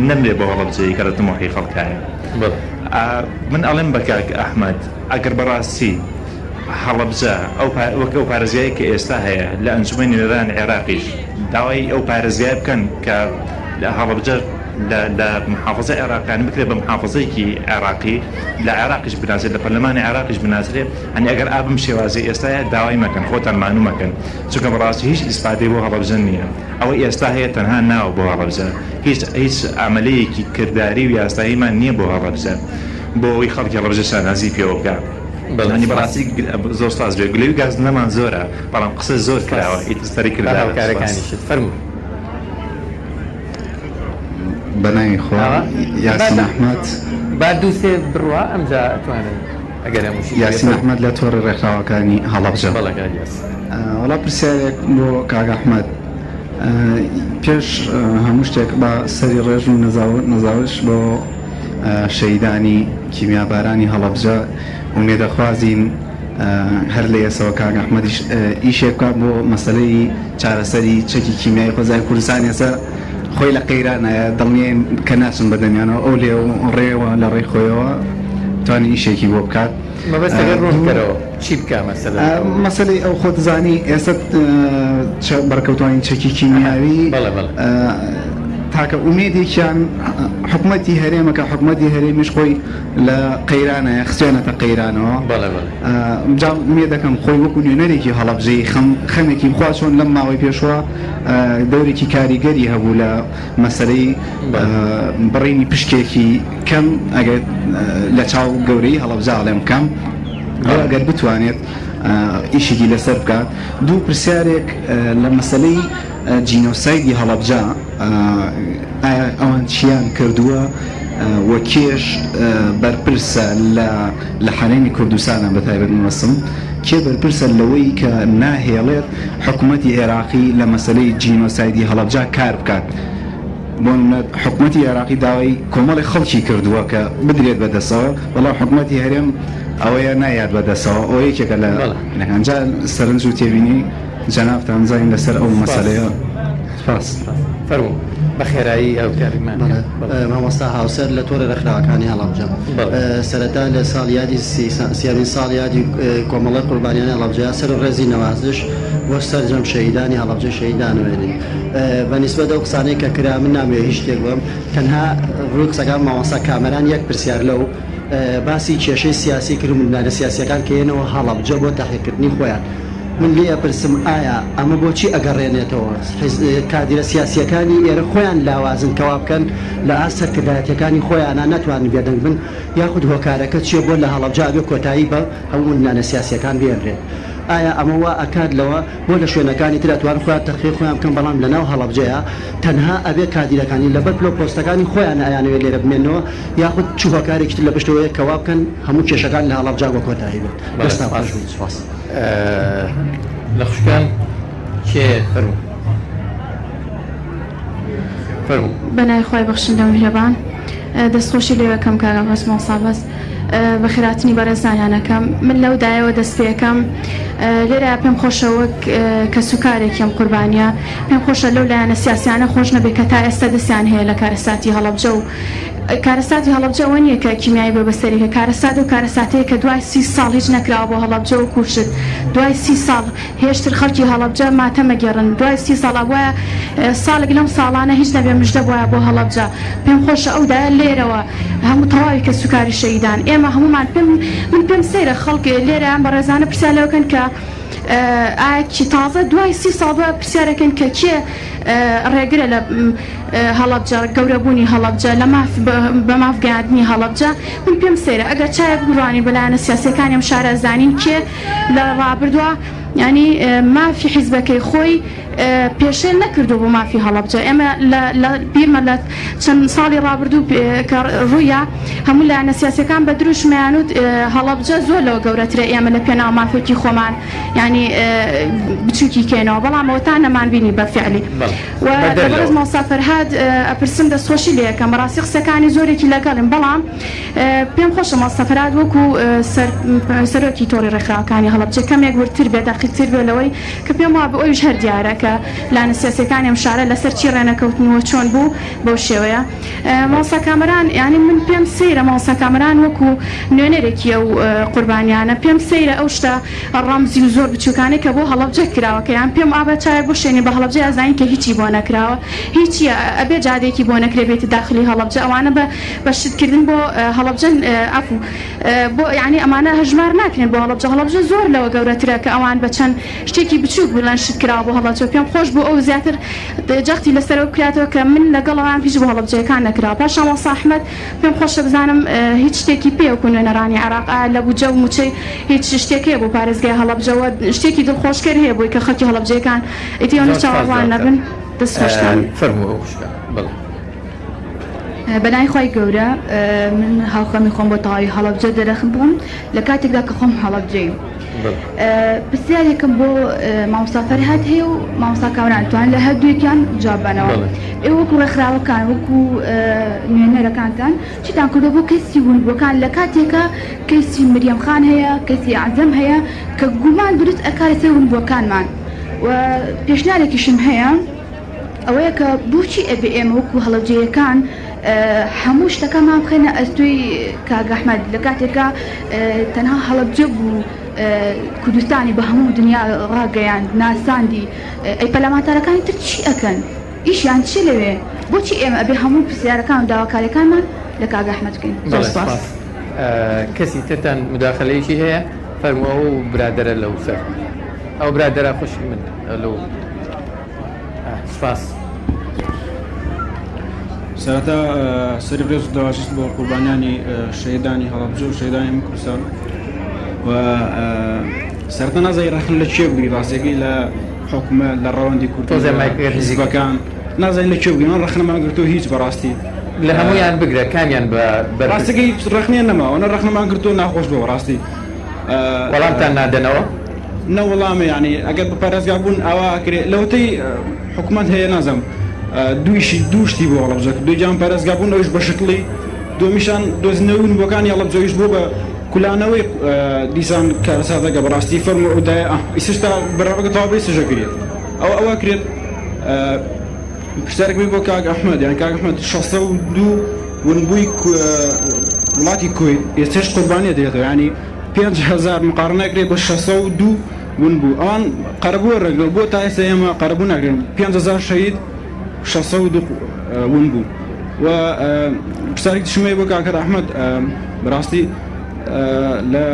نەمرێ بۆ هەڵەبجەیە کە لە تمۆحی خەڵکایە. من ئەڵێم بە کاک ئەحمەد ئەگەر بەڕاستی هەڵەبجە وەک ئەو پارێزگایی کە ئێستا هەیە لە ئەنجومەنی نێرانی عێراقیش داوای ئەو پارێزگای بکەن کە لە هەڵەبجە لە محافظەی عێراقیان بکرێ بە محافظەیەکی عێراقی لە عێراقیش بناسرێت لە پەرلەمانی عێراقیش بناسرێت ئەنی ئەگەر ئابم شێوازی ئێستاە داوای مەکەن خۆتان مانوو مەکەن چونکە بەڕاستی هیچ ئیسپادەی بۆ هەڵەبجە نییە ئەوە ئێستا هەیە تەنها ناوە بۆ هەڵەبجە هیچ ئەمەلەیەکی کردداری و یاستاییمان نییە بۆ هەڵەبجە بۆ ئەوەی خەڵکی هەڵەبجە شانازی پێوە بکات. بەڵانی بەڕاستی زۆر ساز بێ گلەی و گاز نەمان زۆرە بەڵام قسە زۆر کراوە ئیتستەری کردارەکانیشت فەرموو. بەناوی خۆ یاسین ئەحمەد با دووسێ بڕوا ئەمجا ئەتوانن ئەگەر یاسین ئەحمەد لە تۆڕی ڕێکخراوەکانی هەڵەبجە. وەڵا پرسیارێک بۆ کاک ئەحمەد پێش هەموو شتێک بە سەری ڕێژ و نەزاوش بۆ شەیدانی کیمیابارانی هەڵەبجە ومێدەخوازین هەر لە ئێسەوە کاک ئەحمەد ئیشێک بکات بۆ مەسەلەی چارەسەری چەکی کیمیایی خۆزای کوردستان ێستا خۆی لە قەیرانایە دڵنیان کە ناچن بە دەمیانەوە ئەو لێ ڕێوە لە ڕێی خۆیەوە توانی ئیشێکی بۆ بکات مەبەستەکە ڕوونکەرەوە چی بکە مەسەلە مەسەلەی ئەو خۆت زانی ئێستا بەرکەوتوانی چەکی کیمیاوی تاکە ئومێدێکیان حکوومەتی هەرێمەکە حکوومەتی هەرێمیش خۆی لە قەیرانە خستێنەتە قەیرانەوە جا مێ دەکەم خۆی وەکو نوێنەرێکی هەڵەبجەی خەمێکی بخوا چۆن لەم ماوەی پێشوە دەورێکی کاریگەری هەبوو لە مەسەلەی بڕینی پشکێکی کەم ئەگەر لە چاو گەورەی هەڵەبجاڵێم کەم ئەگەر بتوانێت ئیشێکی لەسەر بکات دوو پرسیارێک لە مەسەلەی جینۆسایدی هەڵەبجا ئەوان چیان کردووە وە کێش بەرپرسە لە حەرێمی کوردستانە بەتایبەت مەسم کێ بەرپرسە لەوەی کە ناهێڵێت حکوومەتی عێراقی لە مەسەلەی جینۆسایدی هەڵەبجا کار بکات بۆ حکوومەتی عێراقی داوای کۆمەڵی خەڵکی کردووە کە بدرێت بەدەستەوە بەڵام حکوومەتی هەرێم ئەوەیە نایات بەدەستەوە ئەو یەکێکە لەهەنجا سەرنج و تێبینی جەنابتان زانین لەسەر ئەو مەسەلەیە سپاس فەرموو بە خێرایی ئەو کاریمان مامۆستا هاوسەر لە تۆرە رەخراوەکانی هەڵەبجە سەرەتا لە ساڵ یادی سیامین ساڵ یادی کۆمەڵە قوربانیانی هەڵەبجە سەر ڕێزی نەوازش بۆ سەرجەم شەهیدانی هەڵەبجە شەهیدانوێنین بە نیسبەت ئەو قسانەی کە کرا من ناموێ هیچ شتێک بم تەنها ڕووی قسەکان مامۆستا کامەران یەک پرسیار لەو باسی کێشەی سیاسی کردن لە سیاسیەکان کێنەوە هەڵەبجە بۆ تاقیکردنی خۆیان من لێ پرسم ئایا ئەمە بۆچی ئەگەڕێنێتەوە کادرە سیاسیەکانی ئێرە خۆیان لاوازن کەوا بکەن لە ئاسە کردایەتەکانی خۆیانە ناتوانن بێدەنگ بن یاخود هۆکارەکە چیە بۆ لە هەڵەبجا بێ کۆتایی بە هەموو لانە سیاسیەکان بێنرێت ئایا ئەمە وا ئەکات لەوە بۆ لە شوێنەکانی تراتوان خۆیان تەخیر خۆیان بکەن بەڵام لەناو هەڵەبجەیە تەنها ئەبێ کادیرەکانی لەبەر پلۆ پۆستەکانی خۆیان ئایانەوێت لێرە بمێنەوە یاخود چ هۆکارێکی لە پشتەوەیە کەوا بکەن هەموو کێشەکان لە هەڵەبجا بۆ کۆتایی بێت دەستا پاش سپاس لە خوشکان کێ فەرموو بەنای خۆی بەخشندە و میهرەبان دەستخۆشی لێوەکەم کاگا هەسمەڵ سابەس بە خێراتنی بەرەزانیانەکەم من لەو دایەوە دەست پێەکەم لێرە پێم خۆشەوە کە سوکارێکم قوربانیە پێم خۆشە لەو لایەنە سیاسیانە خۆش نەبێت کە تا ئێستا دەستیان هەیە لە کارەساتی هەڵەبجە و کارەساتی هەڵەبجە ئەوە نییە کە کیمیایی بە بەسەریکە کارەسات و کارەساتەیە کە دوای 30 ساڵ هیچ نەکراوە بۆ هەڵەبجە و کوشت دوای 30 ساڵ هێشتر خەڵکی هەڵەبجە ماتەمەگەڕن دوای 30 ساڵ وایە ساڵێک لەم ساڵانە هیچ نەبێ مژدە وایە بۆ هەڵەبجە پێم خۆشە ئەودایە لێرەوە هەموو تەواوی کە سوکاری شەهیدان ئێمە هەمومان من پێم سەیرە خەڵک لێرەیان بە ڕێزانە پرسیارەکەن کە ئاکی تازە دوای 30 ساڵ پرسیارەکەن کە کێ ڕێگرە لە هەڵەبجە گەورەبوونی هەڵەبجە لە بە مافگەاندنی هەڵەبجە من پێم سەیرە ئەگەر چایە بگوڕانی بەلایەنە سیاسیەکانی ئەم شارە زانین کێ لە ڕابردووە ینی مافی حیزبەکەی خۆی پێشێل نەکردو بۆ مافی هەڵەبجە ئێمە لە بیرمە لە چەند ساڵی ڕابردوو ڕوویە هەموو لایەنە سیاسیەکان بە دروشمیانوت هەڵەبجە زۆر لەوە گەورەترە ئێمە لە پێناو مافێکی خۆمان ینی بچووکی کێنەوە بەڵام ئەوتان نەمان بینی بە فعلی بەڕێز مۆسا فەرهاد ئەپرسم دەستخۆشی لێ یەکەم بەڕاستی قسەکانی زۆرێکی لەگەڵم بەڵام پێم خۆشە مۆسا فەرهاد وەکو سەرۆکی تۆڕی ڕێکخراوەکانی هەڵەبجە کەمێک ورتر بێ دەقیقتر بێ لەوەی کە پێم وایە بە ئەویش هەر دیارە کە لانە سیاسەکانی ئەم شارە لەسەر چی ڕێنەکەوتنەوە چۆن بوو بەو شێوەیە مۆسا کامەران ینی من پێم سەیرە مۆسا کامەران وەکو نوێنەرێکی ئەو قوربانیانە پێم سەیرە ئەو شتە ڕەمزی و زۆر بچووکانەی کە بۆ هەڵەبجە کراوە کە یان پێم ئابە چایە بۆ شوێنی بە هەڵەبجە ئازانین کە هیچی بۆ نەکراوە هیچی ئەبێ جادێکی بۆ نەکرێ بێتی داخلی هەڵەبجە ئەوانە بە شتکردن بۆ هەڵەبجە ئەفو بۆ ینی ئەمانە هەژمار ناکرێن بۆ هەڵەبجە زۆر لەوە گەورەترە کە ئەوان بە چەند شتێکی بچووک بڵەن شت کراوە بۆ هەڵەبجە پێم خۆش بۆ ئەو زیاتر جەختی لەسەرەوە کراتەوە کە من لەگەڵەوان پیش بۆ هەڵەبجەکان نەکراوە پاشان مۆسا ئەحمەد پێم خۆشە بزانم هیچ شتێکی پێوەکو نوێنەرانی عێراق لە بوجە و موچەی هیچ شتێکەیە بۆ پارێزگای هەڵەبجەوە شتێکی دڵخۆشکەر هەیە بۆی کە خەڵکی هەڵەبجەکان ئیتیۆنە چاوەڕوان نەبن دەستخۆشتان فەرموو بەلای خۆی گەورە من هاوخەمی خۆم بۆ تەواوی هەڵەبجە دەرەخم بووم لە کاتێکدا کە خۆم هەڵەبجەیم پرسیارێکم بۆ مامۆستا فەرهاد هەیە و مامۆستا کامەران توان لە هەردوویەکیان جوابانەوە ئێوە وەکو ڕێکخراوەکان وەکو نوێنەرەکانتان چیتان کردو بۆ کەسی ونبووەکان لە کاتێکە کەسی مریەم خان هەیە کەسی عەزەم هەیە کە گومان دروست ئەکارە سێ ونبووەکانمان و پێشنیارێکیشم هەیە ئەوەیە کە بۆچی ئەبێ ئێمە وەکو هەڵەبجەیەکان هەموو شتەکەمان بخێنە ئەستوی کاگەحمەد لە کاتێکە تەنها هەڵەبجە بوو کوردستانی بە هەموو دنیا ڕاگەیان ناساندی ئەی پەرلەمانتارەکانی تر چی ئەکەن ئیشیان چی لەوێ بۆچی ئێمە ئەبێ هەموو پرسیارەکان و داواکاریەکانمان لە کاگەحمەد بکەین کەسی ترتان مداخلەیەکی هەیە فەرمووە و برادرە لەو سەر ئەو برادرە خوشی من لەو سپاس سەرەتا سەری برێز و داواژیست بۆ قوربانیانی شەهیدانی هەڵەبجە و شەهیدانی کوردستان و سەرەتا نازای ڕەخن لە کوێ بگری ڕاستیەکەی لە حکومەت لە ڕەوەندی کوردستان حیزبەکان نازای لە کوێ بگرین من ڕەخنەمان گرتووە هیچ بەڕاستی لە هەمویان بگرە کامیان بە ڕاستەکەی ڕەخنیان نەما ئەوە ڕەخنەمان گرتووە ناخۆش بۆ ڕاستی وەڵامتان نادەنەوە نە وەڵامە یعنی ئەگەر بە پارێزگا بوون ئەوە کرێ لەوتەی حکومەت هەیە نازەم دووشتی بۆ هەڵەبجە دوی جام پارێزگا بوون ئەوش بە شکلی دومیشان دۆزینەوەی بۆکانی هەڵەبجەویش بۆ بە کولانەوەی دیسان کارەساتەکە بەڕاستی فەرمو ئەودایە ئیستا بەڕابەکە تاوابێ سژەگرێت ئەوە کرێت پرسیارێکی بۆ کاک ئەحمەد یان کاک ئەحمەد 602 ونبووی وڵاتی کوێت ئێستش قوربانیە دێتەوە ینی 5,000 مقارنەکرێت بە 602 ونبوو ئەوان قەرەبووە ڕێگەڵ بۆ تا ئێستا ئێمە قەرەبوو ناکرێن 5,000 شەهید 602 ونبوو و پرسیارێکی شومەی بۆ کاکە ئەحمەد بەڕاستی لە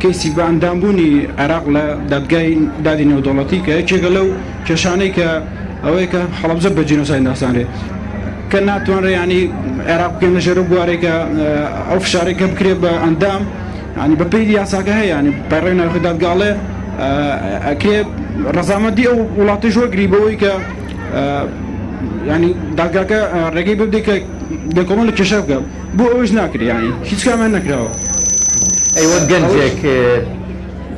کەیسی بە ئەندامبوونی عێراق لە دادگای دادی نێودەوڵەتی کە یەکێکە لەو کێشانەی کە ئەوەیە کە هەڵەبجە بە جینۆساید ناسانرێت کە ناتوانرێ ینی عێراق بکەن لە ژێرە بوارێکە ئەو فشارێکە بکرێت بە ئەندام ینی بە پێی یاساکە هەیە ینی پەیڕێی ناوخۆی دادگاڵێ ئەکرێ ڕەزامەندی ئەو وڵاتیش وەگری بەوەی کە ینی دادگاکە ڕێگەی ببدێت کە دەکۆمە لە کێشە بکە بۆ ئەوش ناکرێ ینی هیچ کامیان نەکراوە ئەیوە گەنجێک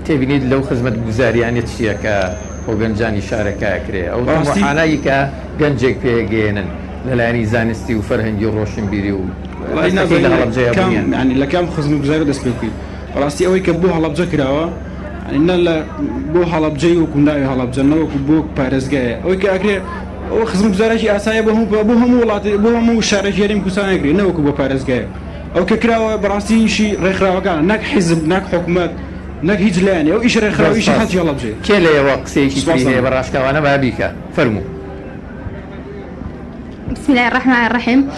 تێبینیت لەو خزمەت گوزاریانێت چییە کە بۆ گەنجانی شارەکەکرێ ئەو حانایی کە گەنجێک پێگەێنن لەلایەنی زانستی و فەرهەنگی و ڕۆشنبیری و لە کام خزمەت گوزاری دەست پێ بکەیت ڕاستی ئەوەی کە بۆ هەڵەبجە کراوە نە لە بۆ هەڵەبجەی وەکو ناوی هەڵەبجەنەوەکو بۆ پارێزگایە ئەوەی کە ئەکرێ ئەو خزمەت گوزارێکی ئاسایە بۆ هەموو وڵاتی بۆ هەموو شارێکی هەرێمی کوردستانەکرێ نەوەکو بۆ پارێزگایە ئەو کە کراوە بەڕاستیشی ڕێکخراوەکان نەک حیزب نەک حکومەت نەک هیچ لایەنێ ئەو ئیش ڕێکخراویشی هەڵەبجێ کێ لەیەوە قسەیەکی هەیە بە ڕاستکەوانە بابیکە فەرموو بسم الله الرحمن الرحيم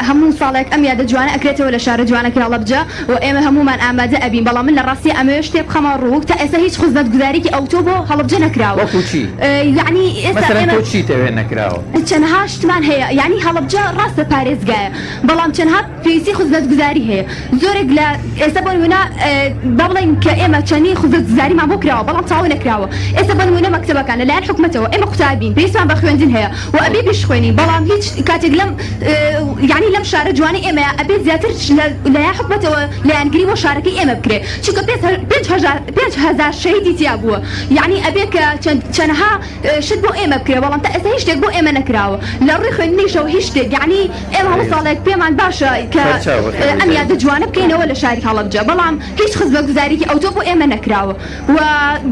همون صالك ام ياد جوانا اكريته ولا شار جوانا كي هلبجا وايما همومان اماده ابين بلا من راسي امش تيب خمر روك تا اسا هيك خزبت گزاريكي اوتوبو هلبجا نكراو وكوشي يعني مثلا كوشي تبي نكراو چنهاش تمان هي يعني هلبجا راس باريزغا بلام چنها فيسي خزبت گزاري هي زورق لا اسا بنونا بابلين كايما چني خزبت گزاري ما بكراو بلام تاو نكراو اسا بنونا مكتبه كان لا حكمته اما كتابين بيسان بخويندين هي وابي بيشخويني بلام هیچ کاتێک لەم یعنی لەم شارە جوانی ئێمە ئەبێ زیاتر لە حکومەتەوە لایەنگری بۆ شارەکەی ئێمە بکرێت چونکە 5,000 شەهیدی تیا بووە یعنی ئەبێ کە چەندەها شت بۆ ئێمە بکرێت بەڵام تا ئێستا هیچ شتێک بۆ ئێمە نەکراوە لە ڕووی خوێندنیشەوە هیچ شتێک یعنی ئێمە هەموو ساڵێک پێمان باشە کە ئەم یادە جوانە بکەینەوە لە شاری هەڵەبجە بەڵام هیچ خزمەت گوزارێکی ئەوتۆ بۆ ئێمە نەکراوە و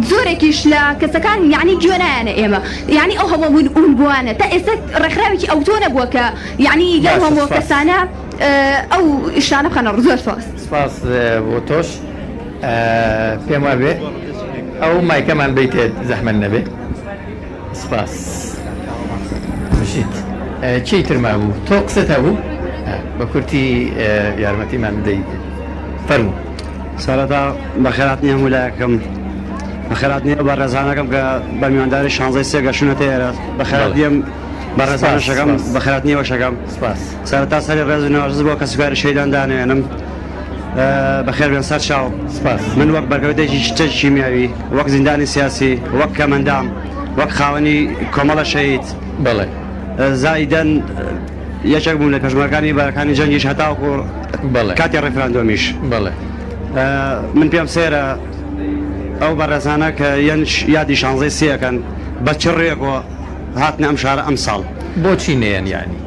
زۆرێکیش لە کەسەکان یعنی گوێنایانە ئێمە یعنی ئەو هەموو بووانە تا ئێستا ڕێکخراوێکی ئەوتۆ نەبووە کە یعنی لەو هەموو کەسانە ئەو ئیشانە بخەنە زۆر سپاس بۆ تۆش پێم وابێ ئەو مایکەمان بیتێت زەحمەت نەبێ سپاس بشیت چی ترما بوو تۆ قسەت هەبوو بە کورتی یارمەتیمان بدەیت فەرموو سەرەتا بەخێراتنی هەموو لایەکەم بەخێراتنی بە ڕێزانەکەم کە بە میوانداری 16 گەشتونەتە ئێرە بەخێراتیم بەڕێزانەشەکەم بەخێراتنیەوەشەکەم سەرەتا سەری ڕێز و نەوەژز بۆ کە سوکاری شەیدان دانێنم بەخێر بێن سەر چاو من وەک بەرگەوتێکی شتە شیمیاوی وەک زیندانی سیاسی وەک کەمەندام وەک خاوەنی کۆمەڵە شەهید بەڵێ زائیدەن یەکێک بووم لە پێشمەرگەکانی بەرەکانی جەنگیش هەتاوەکو کاتی ڕێفراندۆمیش بەڵێ من پێم سێرە ئەو بەڕێزانە کە یادی 16 سیەکەن بە چ ڕێکەوە هاتنە ئەم شارە ئەم ساڵ بۆچی نێن یانی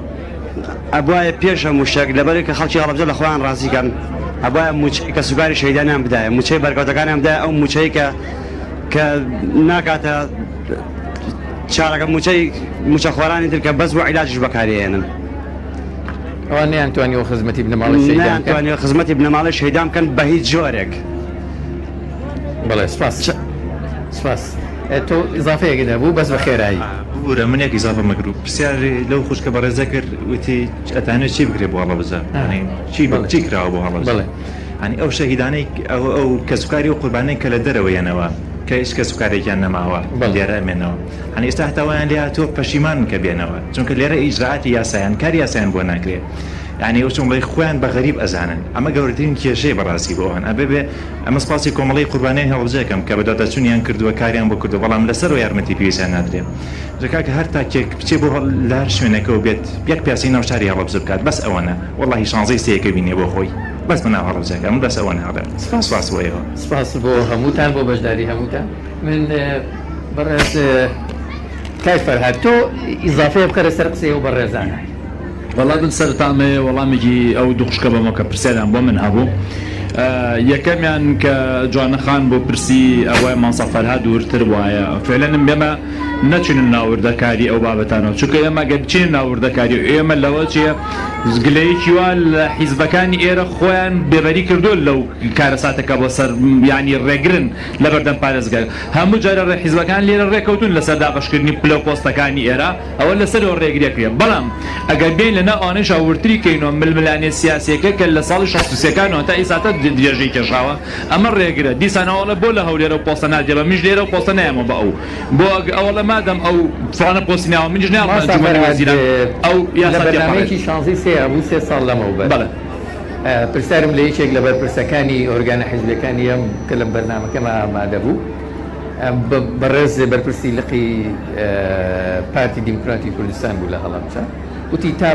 ئەبواە پێشە موشک لەبەری کە خەڵکی هەڵەبجە لە خۆیان ڕازیکەن ئەبواە موچەی کە سوکاری شەیدانیان بدایە موچەی بەرگەوتەکانیان بدایە ئەو موچەی کە ناکاتە چارەکە موچەی موچە خۆرانی تر کە بەس بۆ عیلاجش بەکارهێنن ئەوان نەیانتوانیەوە خزمەتی بنەماڵی شەیدان بکەن ناتوانێت خزمەتی بنەماڵی شەیدان بکەن بە هیچ جۆرێک. بەڵێ سپاس تۆ ئیزافەیەکی هەبوو بەس بە خێرایی بورە من یەک ئیزافە مەگرو پرسیاری لەو خوشکە بەڕێزە کرد وتی ئەتانێت چی بکرێت بۆ هەڵەبجە چی کراوە بۆ هەڵەبجە ینی ئەو شەهیدانەی ئەو کەسوکاری و قوربانەی کە لە دەرەوەیانەوە کە هیچ کەسوکارێکیان نەماوە لێرە ئەمێنەوە هەنی ئێستا هەتاوایان لێ هاتووە پەشیمان کە بێنەوە چونکە لێرە ئیجراعاتی یاسایان کاری یاسایان بۆ ناکرێت یعنی ئەو چۆن بڵێ خۆیان بە غەریب ئەزانن ئەمە گەورەترین کێشەی بەڕاستی بۆەوەن ئەبێ ئەمە سپاسی کۆمەڵی قوربانیان هەڵبجەکەم کە بەداتەچوونیان کردووە کاریان بۆ کردو بەڵام لەسەر و یارمەتی پێویستیان نادرێت جکا کە هەر تاکێک بچێ بۆ لە هەر شوێنەکەەوە بێت یەک پیاسی ناو شاری هەڵبجە بکات بەس ئەوەنە وەڵی شانزەی سەیەکە بینێ بۆ خۆی بەس بە ناو هەڵبجەکە من بەس ئەوەنە هەڵێ سپاس بۆیەوە سپاس بۆ هەمووتان بۆ بەشداری هەمووتان من بەڕێز کاش فەرهاد تۆ ئیزافەیە بکەرە سەر قسەی و بەڕێزانە وەڵام من سەرتامێ وەڵامێکی ئەو دوقشکە بەمە کە پرسیاران بۆ من هەبوو یەکەمیان کە جوانەخان بۆ پرسی ئەوەی مانسا فەرهاد دوورتر وایە فعلەن ئێمە نەچین ناوردەکاری ئەو بابەتانەوە چونکە ئێمە گە بچین ناوردەکاری و ئێمە لەوە چیە گلەیەکی وا لە حیزبەکانی ئێرە خۆیان بێبەری کردو لەو کارەساتەکە بۆ سەر ینی ڕێگرن لە بەردەم پارێزگار هەموو جارە حیزبەکان لێرە ڕێکەوتون لەسەر دابەشکردنی پلە پۆستەکانی ئێرە ئەوە لەسەرەوە ڕێگریەکرێ بەڵام ئەگەر بین لەنا ئەوانەی ئاورتری کەینەوە ململانێ سیاسیەکە کە لە ساڵی 63ەکانەوە تا ئیساتە درێژەی کێشاوە ئەمە ڕێگرە دیسانەوەڵە بۆ لە هەولێرە و پۆستە نادێ بە میش لێرە و پۆستە نایەمە بە ئەو بۆ ئەوڵە مادەم ئەو فڵانە پۆستی ناوە منیش ئەو یاسەی شانزی سێ هەبوو 3 ساڵ لەمەوبەر پرسیارم لە یەکێک لە بەرپرسەکانی ئۆرگانە حیزبەکانی ئەم کە لەم بەرنامەکەمە ئامادە بوو بەڕێز بەرپرسی لقی پارتی دیموکراتی کوردستان بوو لە هەڵەبجە وتی تا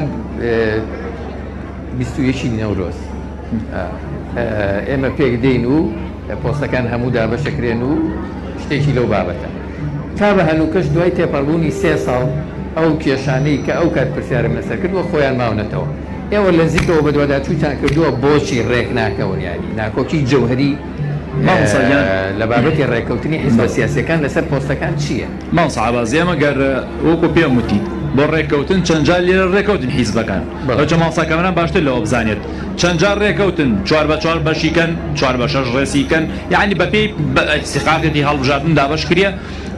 21 نەورۆز ئێمە پێک دێین و پۆستەکان هەموو دابەشەکرێن و شتێکی لەو بابەتە تا بە هەنووکەش دوای تێپەڕبوونی 3 ساڵ ئەو کێشانەی کە ئەو کات پرسیارم لەسەر کردووە خۆیان ماونەتەوە ئێوە لە نزیکەوە بە دوواداچووتان کردووە بۆچی ڕێک ناکەون ینی ناکۆکی جەوهری لە بابەتی ڕێککەوتنی حیزبە سیاسیەکان لەسەر پۆستەکان چییە؟ ماوسعبازی ئەمە گەر وەکو پێم وتی بۆ ڕێککەوتن چەندجار لێرە ڕێککەوتن حیزبەکان ئەوجە ماوساکەمەران باشتر لەوە بزانێت چەندجار ڕێککەوتن 4/4 بەشیکەن 4/6 ڕێسیکەن یعنی بەپێی سیقاقەتی هەڵبژاردن دابش کریە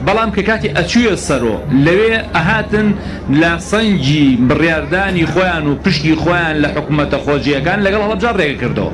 بەڵام کە کاتی ئەچوویە سەرۆ لەوێ ئەهاتن لە سەنگی بڕیاردانی خۆیان و پشتی خۆیان لە حکوومەتە خۆجیەکان لەگەڵ هەڵبجار ڕێگە کردەوە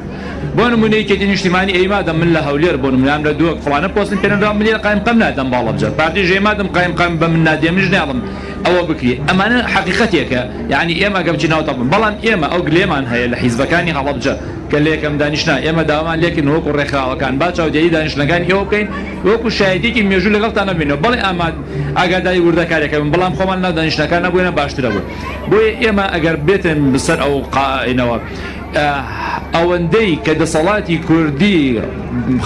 بۆ نمونەیەکی نیشتیمانی ئەیمادەم من لە هەولێر بۆ نمونام لە دووە فڵانە پۆستن پێنەدا من لێرە قایمقەم نادەم بە هەڵبجار پارتی ژێمادەم قایمقەم بە من نادێ منش ناڵم ئەوە بکری ئەمانە حقیقەتێکە یعنی ئێمە گەم چیناوتە بن بەڵام ئێمە ئەو گلێمان هەیە لە حیزبەکانی هەڵبجە کە لێکم دانیشنا ئێمە داوامان لێکن وەکو ڕێکخراوەکان با چاودێری دانیشتەکانی ئێوە بکەین وەکو شایەتێکی مێژوو لەگەڵتان نەبینەوە بەڵێ ئاماد ئاگاداری وردەکارێکە بن بەڵام خۆمان ناو دانیشتەکان نەبووینە باشترە بوو بۆیە ئێمە ئەگەر بێتن بسەر ئەو قائینەوە ئەوەندەی کە دەسەڵاتی کوردی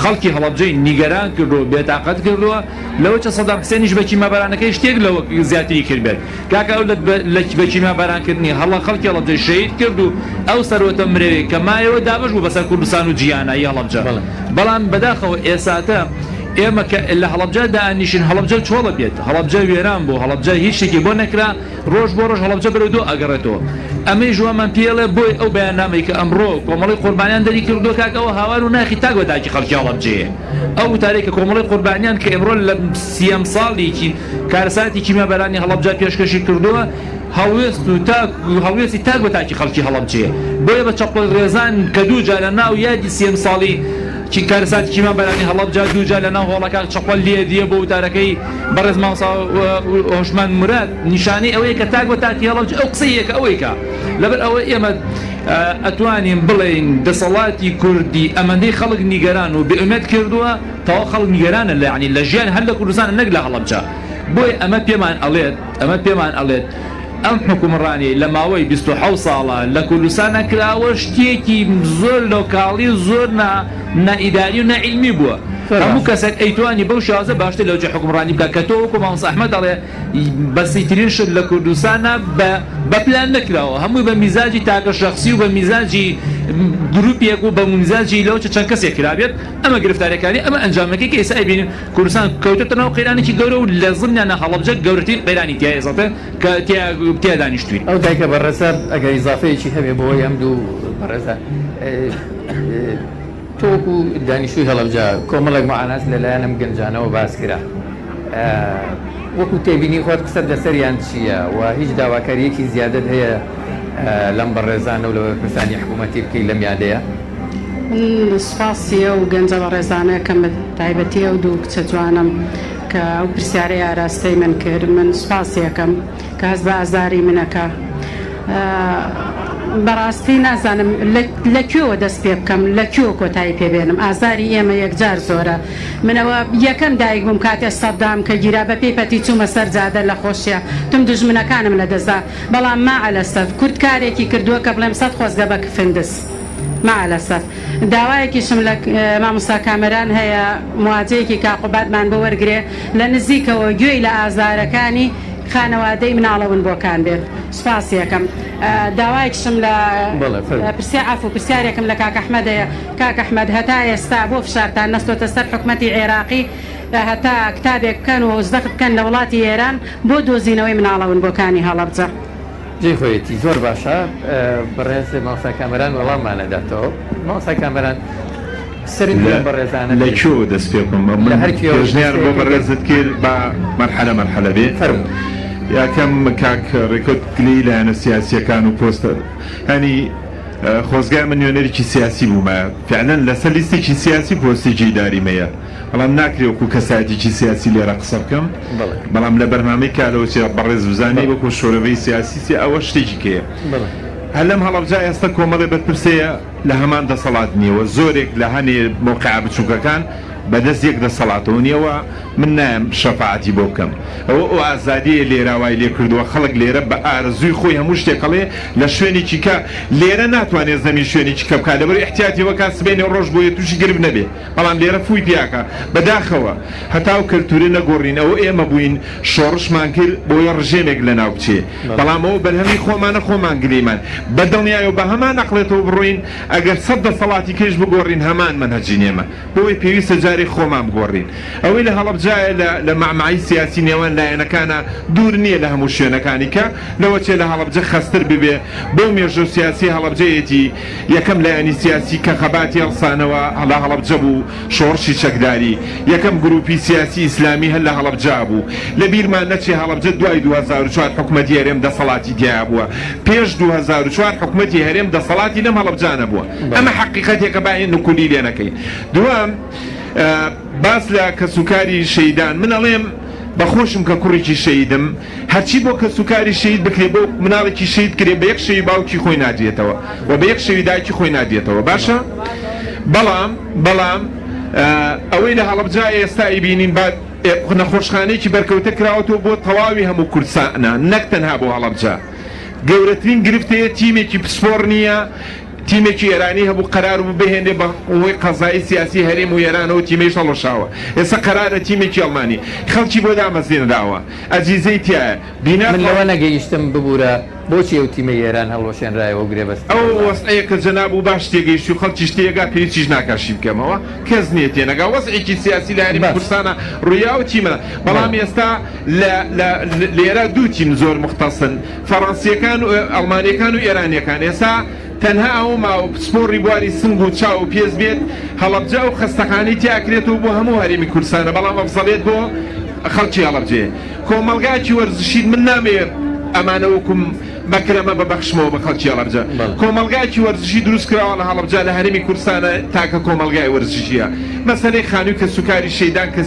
خەڵکی هەڵەبجەی نیگەران کردو بێتاقەت کردووە لەوە چە سەدام حسێنیش بە کیمابارانەکەی شتێک لەوە زیاتری کردبێت کاکە ئەو بە کیمابارانکردنی هەڵە خەڵکی هەڵەبجەی شەهید کرد و ئەو سەرۆتە مرێوی کە مایەوە دابش بوو بەسەر کوردستان و جیهانایی هەڵەبجە بەڵام بەداخەوە ئێساتە ئێمە کە لە هەڵەبجە دانیشین هەڵەبجە چۆڵە بێت هەڵەبجە وێران بوو هەڵەبجە هیچ شتێکی بۆ نەکرا ڕۆژ بۆ ڕۆژ هەڵەبجە بەرەو دۆ ئەگەڕێتەوە ئەمەی ژوەمان پێڵێ بۆی ئەو بەیاننامەی کە ئەمڕۆ کۆمەڵی قوربانیان دەری کردو کاکەەوە هاوار و ناخی تاک بەداکی خەڵکی هەڵەبجەیە ئەو وتارێکە کۆمەڵی قوربانیان کە ئێمڕۆ لە 30 ساڵێکی کارەساتی کیمابارانی هەڵەبجە پێشکەشی کردووە هەڵوێستی تاک بە تاکی خەڵکی هەڵەبجەیە بۆیە بە چەپڵ ڕێزان کە دوو جارە ناو یادی 30 ساڵی کی کارەساتی کیمابارانی هەڵەبجە دوو جار لە ناو هۆڵەکە چەپڵ لێ دیە بۆ وتارەکەی بەڕێز ماوسا هۆشمان مراد نیشانەی ئەوەیە کە تاک بە تاکی هەڵەبجە ئەو قسەیەکە ئەوەیکە لەبەر ئەوە ئێمە ئەتوانین بڵێین دەسەڵاتی کوردی ئەمەندەی خەڵک نیگەران و بێئومێد کردووە تەوا خەڵک نیگەرانە ینی لە ژیان هەر لە کوردستان نەک لە هەڵەبجە بۆی ئەمە پێمان ئەڵێت ئەم حکومڕانی لە ماوەی 27 ساڵە لە کوردستانە کراوە شتێکی زۆر لۆکاڵی زۆر نائیداری و نەعیلمی بووە هەموو کەسێک ئەیتوانی بەو شازە باشتر لەوجێ حکومڕانی بکە کە تۆ وەکو مامۆستا ئەحمەد دەڵێ بەسیترین شت لە کوردستانە بە پلان نەکراوە هەمووی بە میزاجی تاکە شەخسی و بە میزاجی گروپێک و بە میزاجی لەو چەند کەسێک کرابێت ئەمە گرفتاریەکانی ئەمە ئەنجامەکەی کە ئێستا ئەبینین کوردستان کەوتەتە ناو قەیرانێکی گەورە و لە زمانیانە هەڵەبجە گەورەترین قەیرانی تیا ئێزاتە کە تیا دانیشتووی ئەو دایکە بەڕێزە ئەگەر ئیزافەیەکی هەبێ بۆی ئەم دوو بەڕێزە تۆکو دانیشتووی هەڵەبجە کۆمەڵێک معاناس لەلایەنم گەنجانەوە باس کرا وەکو تێبینی خۆت قسەت لەسەریان چییە و هیچ داواکاریەکی زیادت هەیە لەم بەڕێزانە و لە پرسانی حکوومەتی بکەی لەم یادەیە من سپاسیە و گەنجە بە ڕێزانەیە کە تایبەتی ئەو دوو کچە جوانم کە ئەو پرسیارەی ئاراستەی من کرد من سپاسیەکەم کە هەست بە ئازاری منەکە بەڕاستی نازانم لەکوێوە دەست پێ بکەم لەکوێوە کۆتایی پێبێنم ئازاری ئێمە یەکجار زۆرە منەوە یەکەم دایک بووم کاتێ سەددام کە گیرا بە پێی پەتی چوومە سەر جادە لە خۆشیە تم دژمنەکانم لە دەستدا بەڵام ماعەلەسەف کورد کارێکی کردووە کە بڵێم سەد خۆزگە بە کفندس ماعەلەسەف داوایەکیشم لە مامۆستا کامەران هەیە مواجەیەکی کاقوباتمان بە وەرگێ لە نزیکەوە گوێی لە ئازارەکانی خانەوادەی مناڵەون بۆکان بێت سپاسیەکەم داوایەکشم لە پرسیارێکم لە کاک ئەحمەدەیە کاک ئەحمەد هەتا ئێستا بۆ فشارتان نەستۆتە سەر حکومەتی عێراقی هەتا کتابێک بکەن و زەخت بکەن لە وڵاتی ئێران بۆ دۆزینەوەی مناڵەون بۆکانی هەڵەبجە جێ خۆیەتی زۆر باشە بەڕێز مامۆستا کامەران وەڵاممانەداتەوە مامۆستا کامەران لەکوێوە دەست پێ بکەم پێشنیار بۆ بەڕێزت کرد بە مەرحەلە مەرحەلە بێ یاکەم کاک ڕێکۆت گلی لایەنە سیاسیەکان و پۆستە هەنی خۆزگای من نوێنەرێکی سیاسی بوومە فعلەن لەسەر لیستێکی سیاسی پۆستێکی داریمەیە بەڵام ناکرێ وەکو کەسایەتێکی سیاسی لێرە قسە بکەم بەڵام لە بەرنامەی کارەوە بەڕێز بزانێ وەکو شۆرەوەی سیاسی ئەوە شتێکی کەیە هەر لەم هەڵەبجە ئێستا کۆمەڵی بەرپرسەیە لە هەمان دەسەڵات نییەوە زۆرێک لە هەنێ مۆقع بچووکەکان بەدەست یەک دەسەڵاتەوە نیەوە من نایم شەفاعەتی بۆ بکەم ئەوە ئەو ئازادیە لێراوای لێ کردووە خەڵک لێرە بە ئارزووی خۆی هەموو شتێکەڵێ لە شوێنێکی کە لێرە ناتوانێت زەمی شوێنێکی کە بکات لەبەر احتیاطیەوە کات سبێنێ ڕۆژ بۆیە تووشی گرب نەبێ بەڵام لێرە فوی پیاکە بەداخەوە هەتاو کەلتوری نەگۆڕین ئەوە ئێمە بووین شۆڕشمان کرد بۆیە ڕژێمێک لە ناو بچێ بەڵام ئەوە بەرهەمی خۆمانە خۆمان گلەیمان بەدڵنیایە و بە هەمان نەقڵێتەوە بڕۆین ئەگەر سەد دەسەڵاتی کەش بگۆڕین هەمان منهەجی نێمە بۆی پێویستە جارێک خۆمان بگۆڕین ئەوەی لە هەڵەبجایە لە مەعمەعی سیاسی نێوان لایەنەکانە دوور نییە لە هەموو شوێنەکانی کە لەوە چێ لە هەڵەبجە خەستر ببێ بۆ مێژە سیاسی هەڵەبجەیەتی یەکەم لایەنی سیاسی کە خەباتی هەڵسانەوە هەڵا هەڵەبجە بوو شۆڕشی چەکداری یەکەم گروپی سیاسی ئیسلامی هەر لە هەڵەبجا بوو لە بیرمان نەچێ هەڵەبجە دوای 2004 حکومەتی هەرێم دەسەڵاتی تیا بووە پێش 2004 حکومەتی هەرێم دەسەڵاتی لەم هەڵەبجانە بووە ئەمە حەقیقەتێکە باین نکولی لێ نەکەین دوام باس لە کەسوکاری شەیدان من ئەڵێم بەخۆشم کە کوڕێکی شەیدم هەرچی بۆ کەسوکاری شەید بکرێ بۆ مناڵێکی شەید کرێ بە یەک شەوی باوکی خۆی نادێتەوە و بە یەک شەوی دایکی خۆی نادێتەوە باشە بەڵام ئەوەی لە هەڵەبجا ئێستا ئیبینین بعد نەخۆشخانەیەکی بەرکەوتە کراوەتەوە بۆ تەواوی هەموو کوردستانە نەک تەنها بۆ هەڵەبجا گەورەترین گرفتەیە تیمێکی پسپۆر نییە تیمێکی ئێرانی هەبوو قەرار بوو بهێنێ بە ئەوەی قەزای سیاسی هەرێم و ئێرانەوە تیمەی هەڵەشاوە ئێستا قەرارە تیمێکی ئەڵمانی خەڵکی بۆ دامەزێنراوە ئەجیزەی تایە بینا من لەوە نەگەیشتم ببوورە بۆچی ئەو تیمە ئێران هەڵوەشێنرایەوە گرێبەست ئەو وەسعەیە کە جەناب و باش تێگەیشتی و خەڵکی شتێگا پێی چیش ناکاشی بکەمەوە کەس نییە تێنەگا وەسعێکی سیاسی لە هەرێمی کوردستانە ڕوویا و تیمە بەڵام ئێستا لێرە دوو تیم زۆر مختصن فەڕەنسیەکان و ئەڵمانیەکان و ئێرانیەکان ئێستا تەنها ئەوما و سپۆڕی بواری سنگ و چاو و پێز بێت هەڵەبجە و خەستەخانی تیاکرێتەوە بۆ هەموو هەرێمی کوردستانە بەڵام ئەفزەڵێت بۆ خەڵکی هەڵەبجێ کۆمەلگایکی وەرزشید من نامێت ئەمانە وەکوم بەکرەمە بەبەخشمەوە بە خەڵکی هەڵەبجە کۆمەلگایکی وەرزشی دروست کراوە لە هەڵەبجە لە هەرێمی کوردستانە تاکە کۆمەلگای وەرزشیە مەسەلەی خانووی کە سوکاری شەیدان کە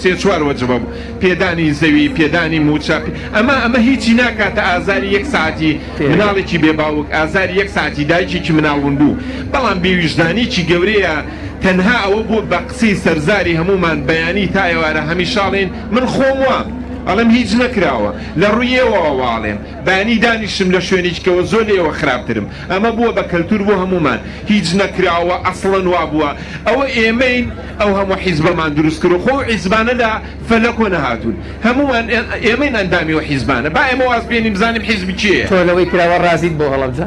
سێ چوار وەجبە بوو پێدانی زەوی پێدانی موچە ئەمە هیچی ناکاتە ئازاری یەک ساعتی مناڵێکی بێباوک ئازاری یەک ساعتی دایکێکی مناڵون بوو بەڵام بێویژدانیی گەورەیە تەنها ئەوە بوو بە قسەی سەرزاری هەمومان بەیانی تا ئێوارە هەمیشاڵێن من خۆم وام ئەڵم هیچ نەکراوە لە ڕوویەوەواڵێم بانی دانیشم لە شوێنێکەوە زۆر لێەوە خراپترم ئەمە بووە بە کەلتور بۆ هەمومان هیچ نەکراوە ئەسڵەن وا بووە ئەوە ئێمەین ئەو هەموو حیزبەمان دروست کرد و خۆ حیزبانەدا فەلەکۆ نەهاتوون هەمومان ئێمەین ئەندامی و حیزبانە با ئێمە واز بێنیم بزانیم حیزبی چییە تۆ لەوەی کراوە ڕازیت بۆ هەڵەبجە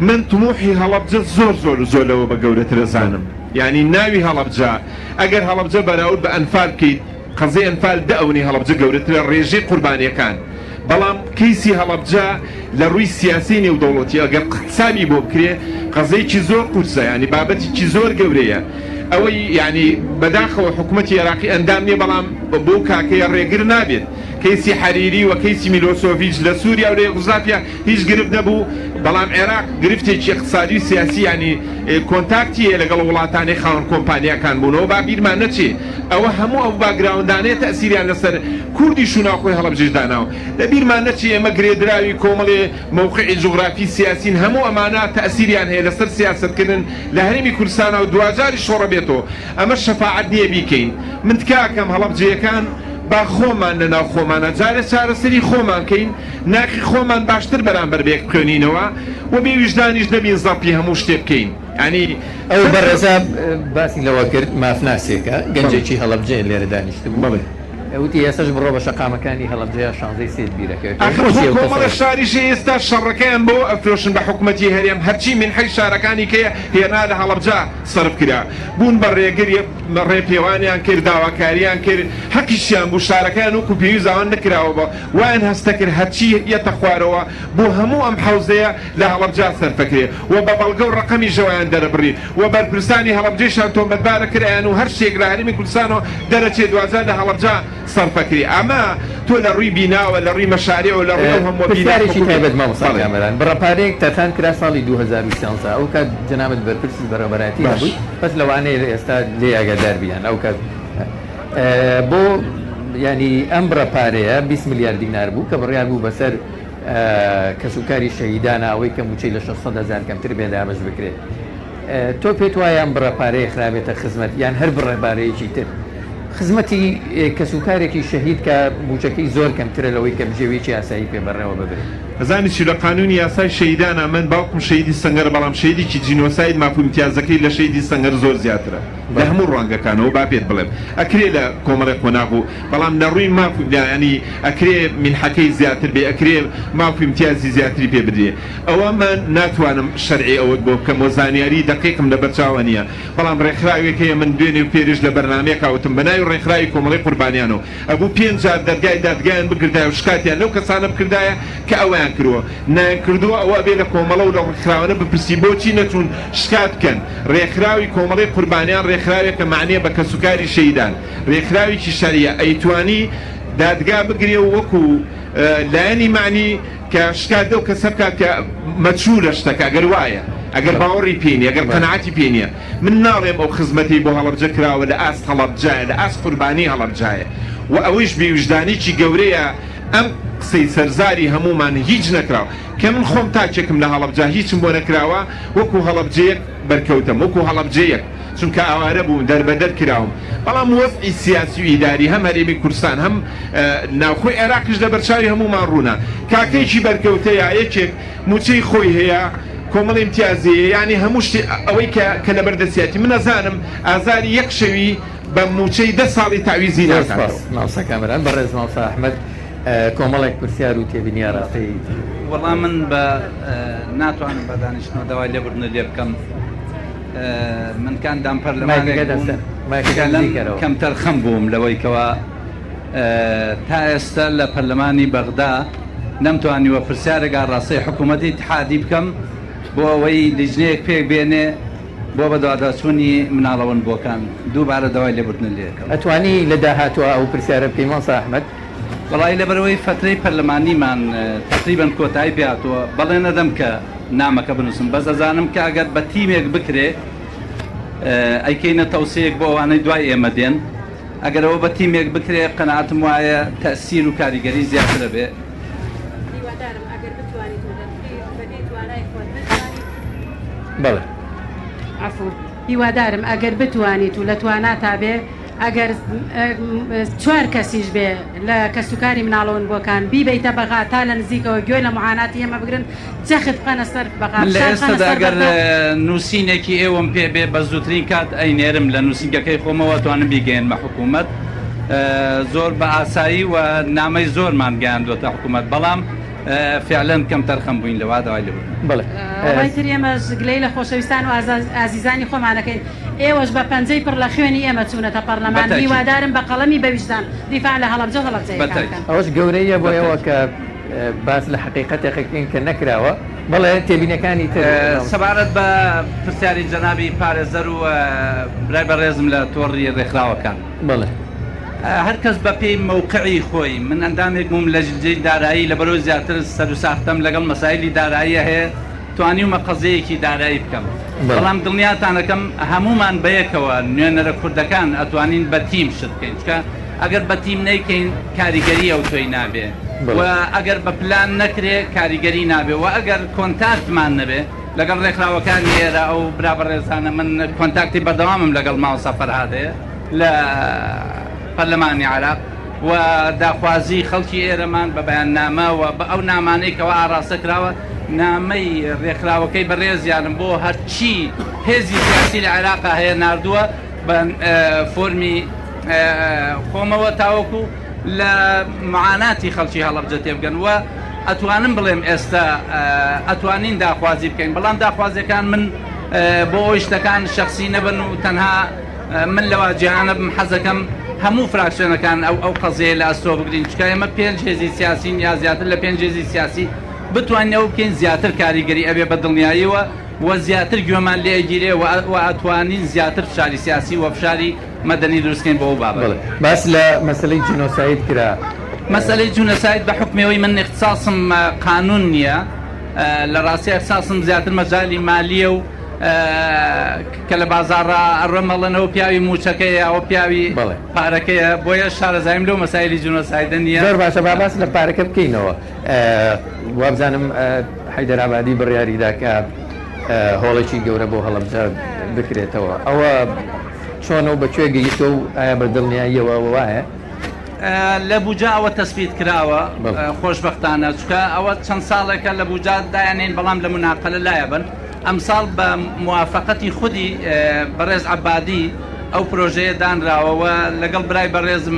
من تموحی هەڵەبجە زۆر لەوە بە گەورەترە زانم یعنی ناوی هەڵەبجە ئەگەر هەڵەبجە بەراورد بە ئەنفال بکەیت قەزەی ئەنفال دەئەونی هەڵەبجە گەورەترە ڕێژەی قوربانیەکان بەڵام کەیسی هەڵەبجە لە ڕووی سیاسی نێودەوڵەتی ئەگەر قسابی بۆ بکرێ قەزەیەکی زۆر قورسە ینی بابەتێکی زۆر گەورەیە ئەوەی یعنی بەداخەوە حکوومەتی عێراقی ئەندام نیە بەڵام بۆ کاکەیە ڕێگر نابێت کەیسی حەریری و کەیسی میلۆسۆڤیچ لە سووریا و لە یوغۆسلاڤیا هیچ گرفت نەبوو بەڵام عێراق گرفتێکی اقتصادی و سیاسی ینی کۆنتاکتی هەیە لەگەڵ وڵاتانی خاوەن کۆمپانیاکان بوونەوە با بیرمان نەچێ ئەوە هەموو ئەو باگراوندانەیە تەسیریان لەسەر کوردی شوناخۆی هەڵەبجەش داناوە لە بیرمان نەچێ ئێمە گرێدراوی کۆمەڵێ موقعی جوغرافی سیاسین هەموو ئەمانە تەسیریان هەیە لەسەر سیاستکردن لە هەرێمی کوردستانە و دوجاری شۆڕە بێتەوە ئەمە شەفاعەت نییە بیکەین من تکاکەم هەڵەبجەیەکان با خۆمان لەناو خۆمانە جارە چارەسەری خۆمان کەین ناخی خۆمان باشتر بەرامبەر بێک بخوێنینەوە و بێ ویژدانیش نەبین زەپی هەموو شتێ بکەین ینی ئەو بەڕێزا باسی لەوە کرد مافناسێکە گەنجێکی هەڵەبجێ لێرە دانیشت بوو ئەوتی ئێسش بڕۆ بە شەقامەکانی هەڵەبجەیە 16 سێت بیرەکە کۆمەڵە شاریژە ئێستا شەڕەکەیان بۆ ئەفرۆشن بە حکوومەتی هەرێم هەرچی من حی شارەکانی کەیە هێنا لە هەڵەبجە سەرف کرا بوون بە ڕێگەری ڕێپێوانیان کرد داواکاریان کرد حەقیشیان بوو شارەکەیان وەکو پێویستەوان نکراوە بە وایان هەستە کرد هەرچی یەتە خوارەوە بۆ هەموو ئەم حەوزەیە لە هەڵەبجە سەرفەکرێ و بە بەڵگە و ڕقەمی ژەوایان دەرەبڕی و بەرپرسانی هەڵەبجەیشان تۆمەتبارە کرایان و هەر شتێک لە هەرێمی کوردستانەوە دەرەچێ دوازار لە هەڵەبجە سەرفەکری ئەمە تۆ لە ڕووی بیناوە لە ڕووی مەشارێ و لە ڕووی هەموو پرسیارێکی تایبەت مامۆستا کامەران بڕەپارەیەک تەتان کرا ساڵی 2013 ئەو کات جەنابەت بەرپرسی بەڕێوەبەرایەتی نەبووی بەس لەوانەیە ئێستا لێ ئاگادار بیان ئەو کات بۆ ینی ئەم بڕەپارەیە 20 میلیارد دینار بوو کە بڕیار بوو بەسەر کەسوکاری شەهیدانە ئەوەی کە موچەی لە 600,000 کەمتر بێ دامەژ بکرێت تۆ پێت وایە ئەم بڕەپارەیە خراپێتە خزمەت یان هەر بڕێبارەیەکی تر خزمەتی کەسوکارێکی شەهید کە موچەکەی زۆر کەمترە لەوەی کە بژێوێکی ئاسایی پێ بەڕێوە ببرێت ئەزانی چی لە قانونی یاسای شەهیدانە من باوکم شەهیدی سەنگەر بەڵام شەهیدێکی جینۆساید مافهوم امتیازەکەی لە شەهیدی سەنگەر زۆر زیاترە لە هەموو ڕوانگەکانەوە با پێت بڵێم ئەکرێ لە کۆمەڵی قۆناغ بەڵام لە ڕووی مافهوم ینی ئەکرێ منحەکەی زیاتر بێ ئەکرێ مافهوم امتیازی زیاتری پێ بدرێ ئەوە من ناتوانم شەرعی ئەوەت بۆ بکەم و زانیاری دقیقم لە بەرچاوە نییە بەڵام ڕێکخراوێکەیە من دوێنێ و پێرش لە بەرنامەیە کاوتم بەناوی ڕێکخراوی کۆمەڵی قوربانیانەوە ئەبوو 5 جار دەرگای دادگایان بگردایە و شکاتیان لەو کەسانە بکردایە کە ئەویان کردووە کردووە ئەوە بێ لە کۆمەڵە و لە ڕێکخراوانە بپرسی بۆچی نەچوون شکات بکەن ڕێکخراوی کۆمەڵی قوربانیان ڕێکخراوێکە معنیە بە کەسوکاری شەهیدان ڕێکخراوێکی شەریعە ئەیتوانی دادگا بگرێ و وەکو لایەنی معنی کە شکات دە و کەسە بکات کە مەچوو لە شتەکە ئەگەر وایە ئەگەر باوەڕی پێنی ئەگەر قەنەعەتی پێنیە من ناڵێم ئەو خزمەتی بۆ هەڵەبجە کراوە لە ئاست هەڵەبجایە لە ئاست قوربانی هەڵەبجایە و ئەوەیش بێویژدانیی گەورەیە ئەم قسەی سەرزاری هەمومان هیچ نەکراوە کە من خۆم تاچێکم لە هەڵەبجە هیچم بۆ نەکراوە وەکو هەڵەبجەیەک بەرکەوتم وەکو هەڵەبجەیەک چونکە ئاوارە بووم دەربەدەر کراوم بەڵام وەزعی سیاسی و ئیداری هەم هەرێمی کوردستان هەم ناوخۆی عێراقیش لە بەرچاوی هەمومان ڕوونا کاکەیەکی بەرکەوتەیە یەکێک موچەی خۆی هەیە کۆمەڵی امتیازیە ینی هەموو شتێ ئەوەی کە لە بەردەسیاتی من ئەزانم ئازاری یەک شەوی بە موچەی 10 ساڵی تاویزی ناکات ماوسا کامەران بەڕێز ماوسا ئەحمەد کۆمەڵێک پرسیار و تێبینیە ڕاستی وەڵام من بە ناتوانم بە دانیشتنەوە داوای لێبوردنە لێ بکەم من کاندام پەرلەمانێک کەم تەرخەم بووم لەوەی کەوە تا ئێستا لە پەرلەمانی بەغدا نەمتوانیوە پرسیارێکا ڕاستەی حکوومەتی اتحادی بکەم بۆ ئەوەی لیژنەیەک پێک بێنێ بۆ بە دواداچوونی مناڵەوەن بۆکان دووبارە داوای لێبوردنە لێەکەم ئەتوانی لە داهاتوە ئەو پرسیارە بکەی ماوسا ئەحمەد وڵی لەبەرەوەی فترەی پەرلەمانیمان تقریبەن کۆتایی پێهاتووە بەڵێ نەدەم کە نامەکە بنووسم بەس ئەزانم کە ئەگەر بە تیمێک بکرێ ئەیکەینە تەوسەیەک بۆ ئەوانەی دوای ئێمە دێن ئەگەرەوە بە تیمێک بکرێ قەنەعەتم وایە تەسیر و کاریگەری زیاترە بێ بەڵێ عفو هیوادارم ئەگەر بتوانیت و لە تواناتا بێ ئەگەر 4 کەسیش بێ لە کەسوکاری مناڵەوەن بۆکان بیبیتە بەغا تا لە نزیکەوە گوێ لە معاناتی ئێمە بگرن جەخت بقەنە سەر بەغا لە ئێستادا ئەگەر نووسینێکی ئێوەم پێ بێ بە زووترین کات ئەینێرم لە نووسینگەکەی خۆمەوە توانم بیگەێنمە حکوومەت زۆر بە ئاسایی و نامەی زۆرمان گەیاندوتە حکوومەت بەڵام فعلەن کەم تەرخەم بووین لەوا داوای لە بڵێ ئەوەی تر ئێمەش گلەی لە خۆشەویستان و ئازیزانی خۆمانەکەین ئێوەش بە پەنجەی پڕ لە خوێنی ئێمە چوونەتە پەرلەمان هیوادارم بە قەڵەمی بەویژدان دیفاع لە هەڵەبجە هەڵەبجەیەکان ئەوەش گەورەیە بۆ ئێوە کە باس لە حقیقەتێکین کە نەکراوە بەڵێ تێبینەکانی سەبارەت بە پرسیاری جەنابی پارێزەر و برای بەڕێزم لە تۆڕی ڕێکخراوەکان بڵێ هەر کەس بە پێی مووقعی خۆی من ئەندامێک بووم لە جلجەی دارایی لە بەرەو زیاتر سەر و ساختەم لەگەڵ مەسایلی داراییە هەیە توانیومە قەزەیەکی دارایی بکەم بەڵام دڵنیاتانەکەم هەمومان بەیەکەوە نوێنەرە کوردەکان ئەتوانین بە تیم شت بکەین چکە ئەگەر بە تیم نەیکەین کاریگەری ئەو تۆی نابێ و ئەگەر بە پلان نەکرێ کاریگەری نابێ و ئەگەر کۆنتاکتمان نەبێ لەگەڵ ڕێکخراوەکانی ئێرە ئەو برا بەڕێزانە من کۆنتاکتی بەردەوامم لەگەڵ ماوەسا فەرهادەیە لە پەرلەمانی عراق و داخوازی خەڵکی ئێرەمان بە بەیاننامە و بە ئەو نامانەی کەەوە ئاراستە کراوە نامەی ڕێکخراوەکەی بەڕێزیانم بۆ هەرچی هێزی سیاسی لە عێراقا هەیە ناردووە بە فۆرمی خۆمەوە تاوەکو لە معاناتی خەڵکی هەڵەبجە تێبگەن و ئەتوانم بڵێم ئێستا ئەتوانین داخوازی بکەین بەڵام داخوازیەکان من بۆ ئەوی شتەکان شخصی نەبن و تەنها من لەوە جیهانە بم حەزەکەم هەموو فراکسیۆنەکان ئەو قەزەیە لە ئەستۆ بگرین چکە ئێمە 5 هێزی سیاسین یا زیاتر لە 5 هێزی سیاسی بتوانین ئەو بکەین زیاتر کاریگەری ئەبێ بە دڵنیاییەوە و زیاتر گوێمان لێ ئەگیرێ و ئەتوانین زیاتر فشاری سیاسی و فشاری مەدەنی دروستکەین بۆ ئەو بابەت. باس لە مەسەلەی جینۆساید کرا. مەسەلەی جینۆساید بە حکمەوەی من اختصاصم قانون نییە لە ڕاستی اختصاصم زیاتر مەجالی مالیە و کە لە بازاڕە ئەڕەمەڵەنەوە پیاوی موچەکەیە ئەوە پیاوی پارەکەیە بۆیە شارەزایم لەو مەسایلی جینۆسایدە نییە. زۆر باشە باس لە پارەکە بکەینەوە وابزانم حەیدەرابادی بڕیاریدا کە هۆڵێکی گەورە بۆ هەڵەبجە بکرێتەوە ئەوە چۆنەوە بەکوێ گەیشتە و ئایا بەدڵنیاییەوە وایە؟ لە بوجا ئەوە تەسبیت کراوە خۆشبەختانە چکە ئەوە چەند ساڵێکە لە بوجا دایانین بەڵام لە مناقەلە لایە بن ئەمساڵ بە موافقەتی خودی بەڕێز عەبادی ئەو پرۆژەیە دانراوەوە لەگەڵ برای بەڕێزم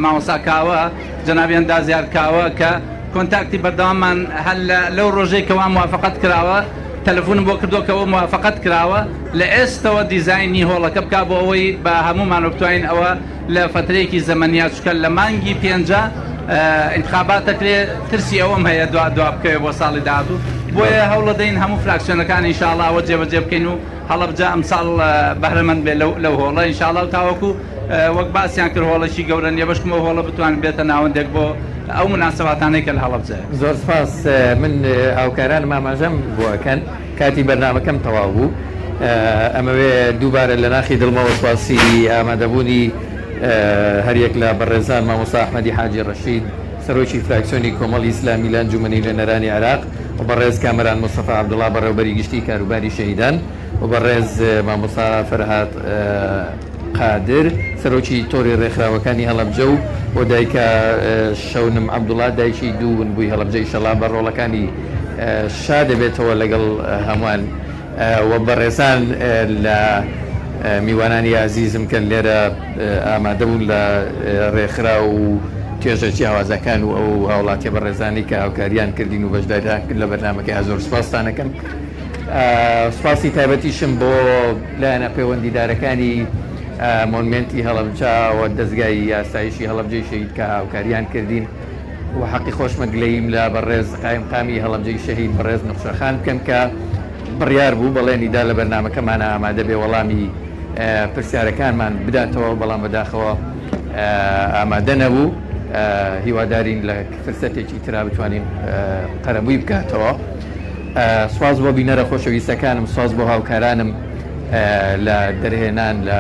ماوەساکاوە جەنابیان دازیارکاوە کە کۆنتاکتی بەردەوامان هەل لەو ڕۆژەی کەوا موافقەت کراوە تەلەفۆنم بۆ کردوکەوە موافقەت کراوە لە ئێستەوە دیزایانی هۆڵەکە بک بۆ ئەوەی بە هەمومان بتوانین ئەوە لە فترەیەکی زەمەنیا چکە لە مانگی 5 انتخاباتەکرێ ترسی ئەوەم هەیە دوا بکەوێ بۆ ساڵی داهاتوو بۆیە هەوڵە دەین هەموو فراکسیۆنەکان ئینشاءڵڵا ئەوە جێبەجێ بکەین و هەڵەبجە ئەمساڵ بەهرەمەند بێ لەو هۆڵە ئینشاءڵڵا و تاوەکو وەک باسییان کرد هۆڵەشی گەورە نیە بەشکمەوە هۆڵە بتوانین بێتە ناوەندێک بۆ ئەو مناسباتانەی کە لە هەڵەبجە. زۆر سپاس من هاوکاران ماماژەم بۆکەن کاتی بەرنامەکەم تەواو بوو ئەمەوێ دووبارە لە ناخی دڵمەوە سواسی ئامادەبوونی هەریەک لە بەڕێزان مامۆستا ئەحمەدی حاجی ڕەشید سەرۆکی فراکسیۆنی کۆمەڵی ئیسلامی لە ئەنجومەنی نوێنەرانی عێراق و بەڕێز کامەران مستەفا عەبدوڵڵا بەڕێوەبەری گشتی کاروباری شەهیدان و بەڕێز مامۆستا فەرهاد قادر سەرۆکی تۆڕی ڕێکخراوەکانی هەڵەبجە و دایکە شەونم عەبدوڵڵا دایکی دوون بووی هەڵەبجە ئینشەڵڵا بە ڕۆڵەکانی شا دەبێتەوە لەگەڵ هەمووان و بەڕێزان لە میوانانی عزیزم کە لێرە ئامادە بوون لە ڕێکخرا و توێژەکی هاوازەکان و ئەو هاوڵاتی بەڕێزانی کە هاوکاریان کردین و بەشداریان کرد لە بەرنامەکەی زۆر سوپاستانەکەم. سوپاسی تایبەتیشم بۆ لایەنە پەیوەندیدارەکانی مۆنمێنتی هەڵەبجە و دەستگای یاسایشی هەڵەبجەی شەهید کە هاوکاریان کردین و حەقی خۆشمەگلەیم لە بەڕێز قایمقامی هەڵەبجەی شەهید بەڕێز نوخشەخان بکەم کە بڕیار بوو بەڵێنیدا لە بەرنامەکەمانە ئامادە بێ وەڵامی پرسیارەکانمان بداتەوە بەڵام بەداخەوە ئامادە نەبوو هیوادارین لە فرسەتێکی ترا بتوانین قەرەبووی بکاتەوە. سواز بۆ بینەرە خۆشەویستەکانم سواز بۆ هاوکارانم لە دەرهێنان لە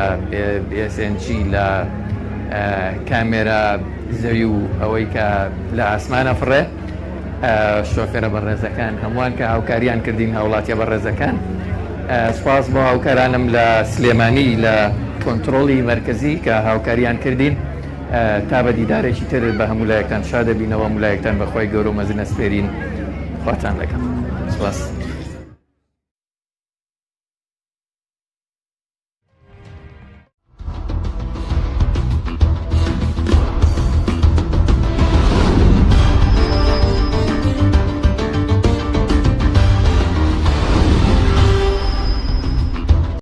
BSNG لە کامێرا زەوی و ئەوەی کە لە ئاسمانە فڕێ شۆفێرە بەڕێزەکان هەمووان کە هاوکاریان کردین هاوڵاتیە بەڕێزەکان سواز بۆ هاوکارانم لە سلێمانی لە کۆنتترۆلی مرکزی کە هاوکاریان کردین تا بە دیدارێکی تر بە هەمولایەکان شادەبینەوە مولایەکتان بەخوای گەورە و مەزنە سپێرین خواتان لەگەڵ. سپاس.